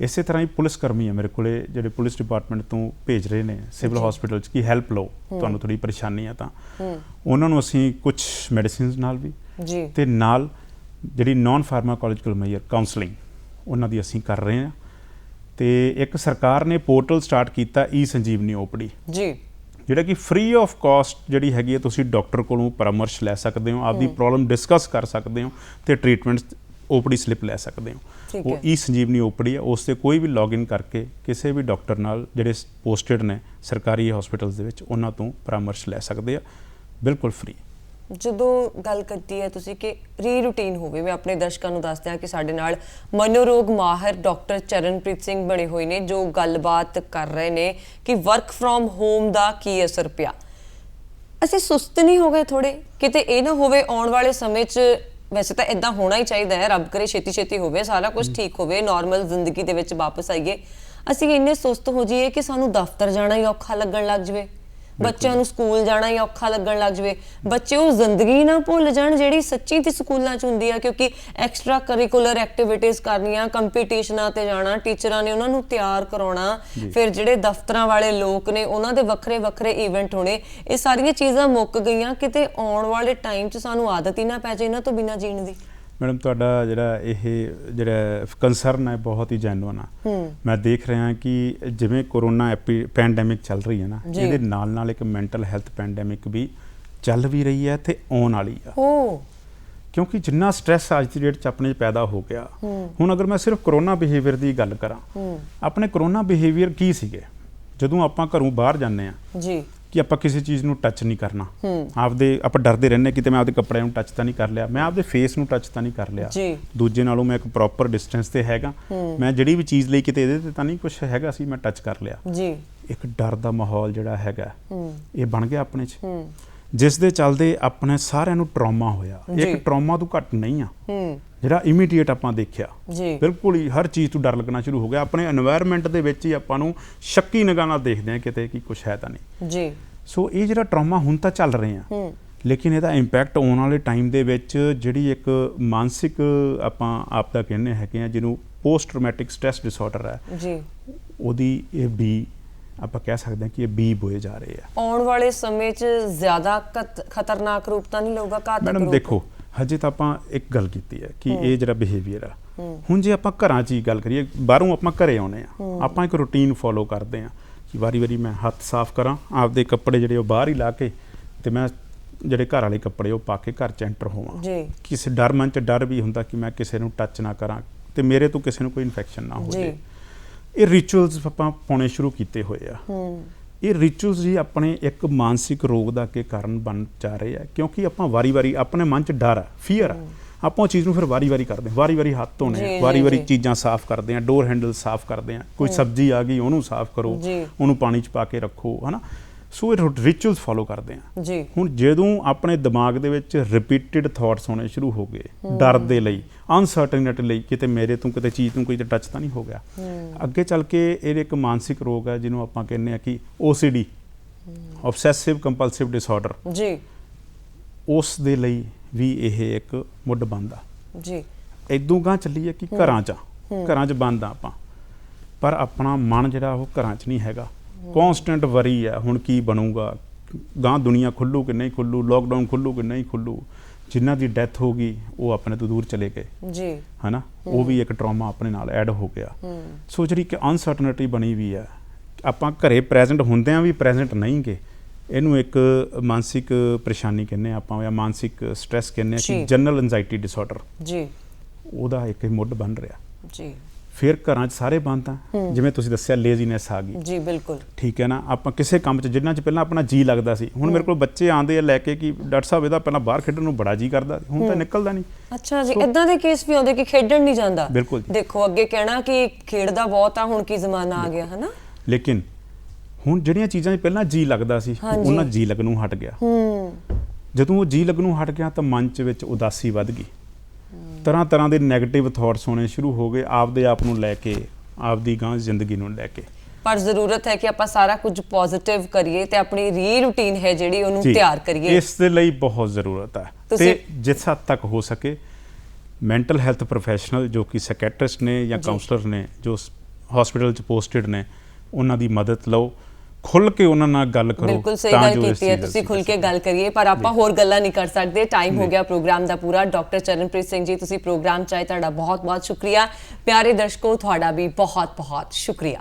ਇਸੇ ਤਰ੍ਹਾਂ ਹੀ ਪੁਲਿਸ ਕਰਮੀ ਆ ਮੇਰੇ ਕੋਲੇ ਜਿਹੜੇ ਪੁਲਿਸ ਡਿਪਾਰਟਮੈਂਟ ਤੋਂ ਭੇਜ ਰਹੇ ਨੇ ਸਿਵਲ ਹਸਪੀਟਲ 'ਚ ਕਿ ਹੈਲਪ ਲਓ, ਤੁਹਾਨੂੰ ਥੋੜੀ ਪਰੇਸ਼ਾਨੀ ਆ ਤਾਂ ਉਹਨਾਂ ਨੂੰ ਅਸੀਂ ਕੁਝ ਮੈਡੀਸਿਨਸ ਨਾਲ ਵੀ ਜੀ ਤੇ ਨਾਲ ਜਿਹੜੀ ਨਾਨ ਫਾਰਮਾਕੋਲੋਜੀਕਲ ਮੈਜਰ ਕਾਉਂਸਲਿੰਗ ਉਹਨਾਂ ਦੀ ਅਸੀਂ ਕਰ ਰਹੇ ਹਾਂ। ਤੇ ਇੱਕ ਸਰਕਾਰ ਨੇ ਪੋਰਟਲ ਸਟਾਰਟ ਕੀਤਾ ਈ-ਸੰਜੀਵਨੀ ਓਪੀਡੀ ਜੀ, ਜਿਹੜਾ ਕਿ ਫ੍ਰੀ ਆਫ ਕਾਸਟ ਜਿਹੜੀ ਹੈਗੀ ਹੈ ਤੁਸੀਂ ਡਾਕਟਰ ਕੋਲੋਂ ਪਰਾਮਰਸ਼ ਲੈ ਸਕਦੇ ਹੋ, ਆਪਦੀ ਪ੍ਰੋਬਲਮ ਡਿਸਕਸ ਕਰ ਸਕਦੇ ਹੋ ਤੇ ਟ੍ਰੀਟਮੈਂਟ ਓਪੀਡੀ ਸਲਿੱਪ ਲੈ ਸਕਦੇ ਹੋ। ਉਹ ਈ-ਸੰਜੀਵਨੀ ਓਪੀਡੀ ਹੈ, ਉਸ ਤੇ ਕੋਈ ਵੀ ਲੌਗਇਨ ਕਰਕੇ ਕਿਸੇ ਵੀ ਡਾਕਟਰ ਨਾਲ ਜਿਹੜੇ ਪੋਸਟਡ ਨੇ ਸਰਕਾਰੀ ਹਸਪੀਟਲਸ ਦੇ ਵਿੱਚ ਉਹਨਾਂ ਤੋਂ ਪਰਾਮਰਸ਼ ਲੈ ਸਕਦੇ ਆ, ਬਿਲਕੁਲ ਫ੍ਰੀ। ਜਦੋਂ ਗੱਲ ਕਰਦੀ ਹੈ ਤੁਸੀਂ ਕਿ ਰੀ ਰੂਟੀਨ ਹੋਵੇ, ਮੈਂ ਆਪਣੇ ਦਰਸ਼ਕਾਂ ਨੂੰ ਦੱਸਦਾ ਕਿ ਸਾਡੇ ਨਾਲ ਮਨੋਰੋਗ ਮਾਹਰ ਡਾਕਟਰ ਚਰਨਪ੍ਰੀਤ ਸਿੰਘ ਬਣੇ ਹੋਏ ਨੇ ਜੋ ਗੱਲਬਾਤ ਕਰ ਰਹੇ ਨੇ ਕਿ ਵਰਕ ਫਰੋਮ ਹੋਮ ਦਾ ਕੀ ਅਸਰ ਪਿਆ। ਅਸੀਂ ਸੁਸਤ ਨਹੀਂ ਹੋ ਗਏ ਥੋੜੇ ਕਿਤੇ? ਇਹ ਨਾ ਹੋਵੇ ਆਉਣ ਵਾਲੇ ਸਮੇਂ 'ਚ, ਵੈਸੇ ਤਾਂ ਇਦਾਂ ਹੋਣਾ ਹੀ ਚਾਹੀਦਾ ਹੈ, ਰੱਬ ਕਰੇ ਛੇਤੀ ਛੇਤੀ ਹੋਵੇ, ਸਾਰਾ ਕੁਝ ਠੀਕ ਹੋਵੇ, ਨਾਰਮਲ ਜ਼ਿੰਦਗੀ ਦੇ ਵਿੱਚ ਵਾਪਸ ਆਈਏ, ਅਸੀਂ ਇੰਨੇ ਸੁਸਤ ਹੋ ਜਾਈਏ ਕਿ ਸਾਨੂੰ ਦਫ਼ਤਰ ਜਾਣਾ ਹੀ ਔਖਾ ਲੱਗਣ ਲੱਗ ਜਾਵੇ, ਬੱਚਿਆਂ ਨੂੰ ਸਕੂਲ ਜਾਣਾ ਹੀ ਔਖਾ ਲੱਗਣ ਲੱਗ ਜਾਵੇ, ਬੱਚੇ ਉਹ ਜ਼ਿੰਦਗੀ ਨਾ ਭੁੱਲ ਜਾਣ ਜਿਹੜੀ ਸੱਚੀ ਤੇ ਸਕੂਲਾਂ 'ਚ ਹੁੰਦੀ ਆ, ਕਿਉਂਕਿ ਐਕਸਟਰਾ ਕਰਿਕੂਲਰ ਐਕਟੀਵਿਟੀਜ਼ ਕਰਨੀਆਂ, ਕੰਪੀਟੀਸ਼ਨਾਂ ਤੇ ਜਾਣਾ, ਟੀਚਰਾਂ ਨੇ ਉਹਨਾਂ ਨੂੰ ਤਿਆਰ ਕਰਾਉਣਾ, ਫਿਰ ਜਿਹੜੇ ਦਫ਼ਤਰਾਂ ਵਾਲੇ ਲੋਕ ਨੇ ਉਹਨਾਂ ਦੇ ਵੱਖਰੇ ਵੱਖਰੇ ਇਵੈਂਟ ਹੋਣੇ, ਇਹ ਸਾਰੀਆਂ ਚੀਜ਼ਾਂ ਮੁੱਕ ਗਈਆਂ। ਕਿਤੇ ਆਉਣ ਵਾਲੇ ਟਾਈਮ 'ਚ ਸਾਨੂੰ ਆਦਤ ਹੀ ਨਾ ਪੈ ਜਾਏ ਇਹਨਾਂ ਤੋਂ ਬਿਨਾਂ ਜੀਣ ਦੀ। ਮੈਡਮ ਤੁਹਾਡਾ ਜਿਹੜਾ ਕੰਸਰਨ ਹੈ ਬਹੁਤ ਹੀ ਜੈਨੂਅਨ ਆ। ਮੈਂ ਦੇਖ ਰਿਹਾ ਕਿ ਜਿਵੇਂ ਕੋਰੋਨਾ ਪੈਂਡੈਮਿਕ ਚੱਲ ਰਹੀ ਹੈ ਨਾ, ਇਹਦੇ ਨਾਲ ਨਾਲ ਇੱਕ ਮੈਂਟਲ ਹੈਲਥ ਪੈਂਡੈਮਿਕ ਵੀ ਚੱਲ ਵੀ ਰਹੀ ਹੈ ਤੇ ਆਉਣ ਵਾਲੀ ਆ। ਕਿਉਂਕਿ ਜਿੰਨਾ ਸਟ੍ਰੈਸ ਅੱਜ ਦੀ ਡੇਟ 'ਚ ਆਪਣੇ 'ਚ ਪੈਦਾ ਹੋ ਗਿਆ, ਹੁਣ ਅਗਰ ਮੈਂ ਸਿਰਫ ਕਰੋਨਾ ਬਿਹੇਵੀਅਰ ਦੀ ਗੱਲ ਕਰਾਂ, ਆਪਣੇ ਕਰੋਨਾ ਬਿਹੇਵੀਅਰ ਕੀ ਸੀਗੇ? ਜਦੋਂ ਆਪਾਂ ਘਰੋਂ ਬਾਹਰ ਜਾਂਦੇ ਆ ਜੀ ਕਿ ਆਪਾਂ ਕਿਸੇ ਚੀਜ਼ ਨੂੰ ਟੱਚ ਨਹੀਂ ਕਰਨਾ, ਆਪਾਂ ਡਰਦੇ ਰਹਿੰਦੇ ਕਿਤੇ ਮੈਂ ਆਪਦੇ ਕੱਪੜਿਆਂ ਨੂੰ ਟੱਚ ਤਾਂ ਨਹੀਂ ਕਰ ਲਿਆ, ਮੈਂ ਆਪਦੇ ਫੇਸ ਨੂੰ ਟੱਚ ਤਾਂ ਨਹੀਂ ਕਰ ਲਿਆ, ਦੂਜੇ ਨਾਲੋਂ ਮੈਂ ਇੱਕ ਪ੍ਰੋਪਰ ਡਿਸਟੈਂਸ ਤੇ ਹੈਗਾ, ਮੈਂ ਜਿਹੜੀ ਵੀ ਚੀਜ਼ ਲਈ ਕਿਤੇ ਇਹਦੇ ਤੇ ਤਾਂ ਨਹੀਂ ਕੁਛ ਹੈਗਾ ਸੀ ਮੈਂ ਟੱਚ ਕਰ ਲਿਆ। ਇੱਕ ਡਰ ਦਾ ਮਾਹੌਲ ਜਿਹੜਾ ਹੈਗਾ ਇਹ ਬਣ ਗਿਆ ਆਪਣੇ 'ਚ, ਜਿਸ ਦੇ ਚੱਲਦੇ ਆਪਣੇ ਸਾਰਿਆਂ ਨੂੰ ਟਰਾਮਾ ਹੋਇਆ। ਇੱਕ ਟਰਾਮਾ ਤੋਂ ਘੱਟ ਨਹੀਂ ਆ ਜਿਹੜਾ ਇਮੀਡੀਏਟ ਆਪਾਂ ਦੇਖਿਆ, ਬਿਲਕੁਲ ਹੀ ਹਰ ਚੀਜ਼ ਤੋਂ ਡਰ ਲੱਗਣਾ ਸ਼ੁਰੂ ਹੋ ਗਿਆ। ਆਪਣੇ এনवायरमेंट ਦੇ ਵਿੱਚ ਹੀ ਆਪਾਂ ਨੂੰ ਸ਼ੱਕੀ ਨਿਗਾਹ ਨਾਲ ਦੇਖਦੇ ਆ ਕਿਤੇ ਕਿ ਕੁਛ ਹੈ ਤਾਂ ਨਹੀਂ। ਸੋ ਇਹ ਜਿਹੜਾ ਟਰਾਮਾ ਹੁਣ ਤਾਂ ਚੱਲ ਰਹੇ ਆ, ਲੇਕਿਨ ਇਹਦਾ ਇੰਪੈਕਟ ਆਉਣ ਵਾਲੇ ਟਾਈਮ ਦੇ ਵਿੱਚ ਜਿਹੜੀ ਇੱਕ ਮਾਨਸਿਕ ਆਪਾਂ ਆਪ ਦਾ ਕਹਿੰਦੇ ਹੈਗੇ ਆ ਜਿਹਨੂੰ ਪੋਸਟ ਟਰਾਮੈਟਿਕ ਸਟ੍ਰੈਸ ਡਿਸਆਰਡਰ ਹੈ, ਉਹਦੀ ਇਹ ਵੀ ਆਪਾਂ ਕਹਿ ਸਕਦੇ ਹਾਂ ਕਿ ਇਹ ਬੀ ਬੋਏ ਜਾ ਰਹੇ ਆ। ਆਉਣ ਵਾਲੇ ਸਮੇਂ 'ਚ ਜ਼ਿਆਦਾ ਖਤਰਨਾਕ ਰੂਪ ਤਾਂ ਨਹੀਂ ਲਊਗਾ? ਘਾਤਕ ਰੂਪ? ਮੈਡਮ ਦੇਖੋ, ਹਜੇ ਤਾਂ ਆਪਾਂ ਇੱਕ ਗੱਲ ਕੀਤੀ ਹੈ ਕਿ ਇਹ ਜਿਹੜਾ ਬਿਹੇਵੀਅਰ ਆ, ਹੁਣ ਜੇ ਆਪਾਂ ਘਰਾਂ 'ਚ ਹੀ ਗੱਲ ਕਰੀਏ, ਬਾਹਰੋਂ ਆਪਾਂ ਘਰੇ ਆਉਨੇ ਆ, ਆਪਾਂ ਇੱਕ ਰੂਟੀਨ ਫੋਲੋ ਕਰਦੇ ਆ ਕਿ ਵਾਰੀ ਮੈਂ ਹੱਥ ਸਾਫ਼ ਕਰਾਂ, ਆਪਦੇ ਕੱਪੜੇ ਜਿਹੜੇ ਉਹ ਬਾਹਰ ਹੀ ਲਾ ਕੇ ਤੇ ਮੈਂ ਜਿਹੜੇ ਘਰ ਵਾਲੇ ਕੱਪੜੇ ਉਹ ਪਾ ਕੇ ਘਰ 'ਚ ਐਂਟਰ ਹੋਵਾਂ। ਕਿਸੇ ਮਨ 'ਚ ਡਰ ਵੀ ਹੁੰਦਾ ਕਿ ਮੈਂ ਕਿਸੇ ਨੂੰ ਟੱਚ ਨਾ ਕਰਾਂ ਤੇ ਮੇਰੇ ਤੋਂ ਕਿਸੇ ਨੂੰ ਕੋਈ ਇਨਫੈਕਸ਼ਨ ਨਾ ਹੋ ਜਾਏ। ਇਹ ਰਿਚੁਅਲਸ ਆਪਾਂ ਪਾਉਣੇ ਸ਼ੁਰੂ ਕੀਤੇ ਹੋਏ ਆ। ਇਹ ਰਿਚੁਅਲਸ ਜੀ ਆਪਣੇ ਇੱਕ ਮਾਨਸਿਕ ਰੋਗ ਦਾ ਕੇ ਕਾਰਨ ਬਣ ਜਾ ਰਹੇ ਆ, ਕਿਉਂਕਿ ਆਪਾਂ ਵਾਰੀ ਆਪਣੇ ਮਨ 'ਚ ਡਰ ਆ, ਫੀਅਰ ਆ, ਆਪਾਂ ਉਹ ਚੀਜ਼ ਨੂੰ ਫਿਰ ਵਾਰੀ ਕਰਦੇ, ਵਾਰੀ ਹੱਥ ਧੋਣੇ, ਵਾਰੀ ਚੀਜ਼ਾਂ ਸਾਫ਼ ਕਰਦੇ ਆ, ਡੋਰ ਹੈਂਡਲ ਸਾਫ਼ ਕਰਦੇ ਆ, ਕੋਈ ਸਬਜ਼ੀ ਆ ਗਈ ਉਹਨੂੰ ਸਾਫ਼ ਕਰੋ, ਉਹਨੂੰ ਪਾਣੀ 'ਚ ਪਾ ਕੇ ਰੱਖੋ, ਹਨਾ। ਸੋ ਇਹ ਰਿਚੁਅਲਸ ਫੋਲੋ ਕਰਦੇ ਆ। ਹੁਣ ਜਦੋਂ ਆਪਣੇ ਦਿਮਾਗ ਦੇ ਵਿੱਚ ਰਿਪੀਟਿਡ ਥਾਟਸ ਹੋਣੇ ਸ਼ੁਰੂ ਹੋ ਗਏ ਡਰ ਦੇ ਲਈ, ਅਨਸਰਟਨਟੀ ਲਈ, ਕਿਤੇ ਮੇਰੇ ਤੋਂ ਕਿਤੇ ਚੀਜ਼ ਨੂੰ ਕੋਈ ਟੱਚ ਤਾਂ ਨਹੀਂ ਹੋ ਗਿਆ, ਅੱਗੇ ਚੱਲ ਕੇ ਇਹ ਇੱਕ ਮਾਨਸਿਕ ਰੋਗ ਹੈ ਜਿਹਨੂੰ ਆਪਾਂ ਕਹਿੰਦੇ ਆ ਕਿ OCD, ਆਬਸੈਸਿਵ ਕੰਪਲਸਿਵ ਡਿਸਆਰਡਰ, ਉਸ ਦੇ ਲਈ ਵੀ ਇਹ ਇੱਕ ਮੁੱਢ ਬਣਦਾ ਜੀ। ਇਦੋਂ ਗਾਂ ਚੱਲੀਏ ਕਿ ਘਰਾਂ 'ਚ ਬੰਦ ਆ ਆਪਾਂ, ਪਰ ਆਪਣਾ ਮਨ ਜਿਹੜਾ ਉਹ ਘਰਾਂ 'ਚ ਨਹੀਂ ਹੈਗਾ, ਕੌਨਸਟੈਂਟ ਵਰੀ ਆ ਹੁਣ ਕੀ ਬਣੂਗਾ, ਗਾਂ ਦੁਨੀਆ ਖੁੱਲੂ ਕਿ ਨਹੀਂ ਖੁੱਲੂ, ਲੋਕਡਾਊਨ ਖੁੱਲੂ ਕਿ ਨਹੀਂ ਖੁੱਲੂ, ਜਿਨ੍ਹਾਂ ਦੀ ਡੈਥ ਹੋ ਗਈ ਉਹ ਆਪਣੇ ਤੋਂ ਦੂਰ ਚਲੇ ਗਏ ਜੀ, ਹਨਾ, ਉਹ ਵੀ ਇੱਕ ਟਰਾਮਾ ਆਪਣੇ ਨਾਲ ਐਡ ਹੋ ਗਿਆ। ਸੋ ਜਿਹੜੀ ਕਿ ਅਨਸਰਟਨਟੀ ਬਣੀ ਵੀ ਆ, ਆਪਾਂ ਘਰੇ ਪ੍ਰੈਜ਼ੈਂਟ ਹੁੰਦਿਆਂ ਵੀ ਪ੍ਰੈਜ਼ੈਂਟ ਨਹੀਂ ਗੇ, ਇਹਨੂੰ ਇੱਕ ਮਾਨਸਿਕ ਪਰੇਸ਼ਾਨੀ ਕਹਿੰਦੇ ਆਪਾਂ ਜਾਂ ਮਾਨਸਿਕ ਸਟ੍ਰੈਸ ਕਹਿੰਦੇ ਆ ਕਿ ਜਨਰਲ ਐਂਜ਼ਾਈਟੀ ਡਿਸਆਰਡਰ ਜੀ, ਉਹਦਾ ਇੱਕ ਮੁੱਢ ਬਣ ਰਿਹਾ ਜੀ। ਫਿਰ ਘਰਾਂ 'ਚ ਸਾਰੇ ਬੰਦ ਆ, ਜਿਵੇਂ ਤੁਸੀਂ ਦੱਸਿਆ ਲੇਜ਼ੀਨੈਸ ਆ ਗਈ ਜੀ, ਬਿਲਕੁਲ ਠੀਕ ਹੈ ਨਾ। ਆਪਾਂ ਕਿਸੇ ਕੰਮ 'ਚ ਜਿੰਨਾਂ 'ਚ ਪਹਿਲਾਂ ਆਪਣਾ ਜੀ ਲੱਗਦਾ ਸੀ, ਹੁਣ ਮੇਰੇ ਕੋਲ ਬੱਚੇ ਆਉਂਦੇ ਆ ਲੈ ਕੇ ਕਿ ਡਾਕਟਰ ਸਾਹਿਬ ਇਹਦਾ ਪਹਿਲਾਂ ਬਾਹਰ ਖੇਡਣ ਨੂੰ ਬੜਾ ਜੀ ਕਰਦਾ, ਹੁਣ ਤਾਂ ਨਿਕਲਦਾ ਨਹੀਂ। ਅੱਛਾ ਜੀ, ਇਦਾਂ ਦੇ ਕੇਸ ਵੀ ਆਉਂਦੇ ਕਿ ਖੇਡਣ ਨਹੀਂ ਜਾਂਦਾ? ਬਿਲਕੁਲ। ਦੇਖੋ ਅੱਗੇ ਕਹਿਣਾ ਕਿ ਖੇਡਦਾ ਬਹੁਤ ਆ, ਹੁਣ ਕੀ ਜ਼ਮਾਨਾ ਆ ਗਿਆ, ਹਨਾ। ਲੇਕਿਨ ਹੁਣ ਜਿਹੜੀਆਂ ਚੀਜ਼ਾਂ 'ਚ ਪਹਿਲਾਂ ਜੀ ਲੱਗਦਾ ਸੀ, ਉਹਨਾਂ ਜੀ ਲੱਗਣੋਂ ਹਟ ਗਿਆ। ਜਦੋਂ ਉਹ ਜੀ ਲੱਗਣੋਂ ਹਟ ਗਿਆ ਤਾਂ ਮਨ 'ਚ ਵਿੱਚ ਉਦਾਸੀ ਵੱਧ ਗਈ, ਤਰ੍ਹਾਂ ਦੇ ਨੈਗੇਟਿਵ ਥਾਟਸ ਹੋਣੇ ਸ਼ੁਰੂ ਹੋ ਗਏ ਆਪਦੇ ਆਪ ਨੂੰ ਲੈ ਕੇ, ਆਪਦੀ ਗਾਂ ਜ਼ਿੰਦਗੀ ਨੂੰ ਲੈ ਕੇ। ਪਰ ਜ਼ਰੂਰਤ ਹੈ ਕਿ ਆਪਾਂ ਸਾਰਾ ਕੁਝ ਪੋਜ਼ਿਟਿਵ ਕਰੀਏ ਤੇ ਆਪਣੀ ਰੀ ਰੂਟੀਨ ਹੈ ਜਿਹੜੀ ਉਹਨੂੰ ਤਿਆਰ ਕਰੀਏ। ਇਸ ਦੇ ਲਈ ਬਹੁਤ ਜ਼ਰੂਰਤ ਹੈ ਤੇ ਜਿਸ ਹੱਦ ਤੱਕ ਹੋ ਸਕੇ ਮੈਂਟਲ ਹੈਲਥ ਪ੍ਰੋਫੈਸ਼ਨਲ ਜੋ ਕਿ ਸਾਈਕੈਟਰਿਸਟ ਨੇ ਜਾਂ ਕਾਉਂਸਲਰ ਨੇ ਜੋ ਹਸਪੀਟਲ 'ਚ ਪੋਸਟਡ ਨੇ ਉਹਨਾਂ ਦੀ ਮਦਦ ਲਓ, ਖੁੱਲ ਕੇ ਉਹਨਾਂ ਨਾਲ ਗੱਲ ਕਰੋ। ਬਿਲਕੁਲ ਸਹੀ ਗੱਲ ਕੀਤੀ ਹੈ ਤੁਸੀਂ, ਖੁੱਲ ਕੇ ਗੱਲ ਕਰੀਏ, ਪਰ ਆਪਾਂ ਹੋਰ ਗੱਲਾਂ ਨਹੀਂ ਕਰ ਸਕਦੇ, ਟਾਈਮ ਹੋ ਗਿਆ ਪ੍ਰੋਗਰਾਮ ਦਾ ਪੂਰਾ। ਡਾਕਟਰ ਚਰਨਪ੍ਰੀਤ ਸਿੰਘ ਜੀ ਤੁਸੀਂ ਪ੍ਰੋਗਰਾਮ 'ਚ ਆਏ, ਤੁਹਾਡਾ ਬਹੁਤ ਬਹੁਤ ਸ਼ੁਕਰੀਆ। ਪਿਆਰੇ ਦਰਸ਼ਕੋ ਤੁਹਾਡਾ ਵੀ ਬਹੁਤ ਬਹੁਤ ਸ਼ੁਕਰੀਆ।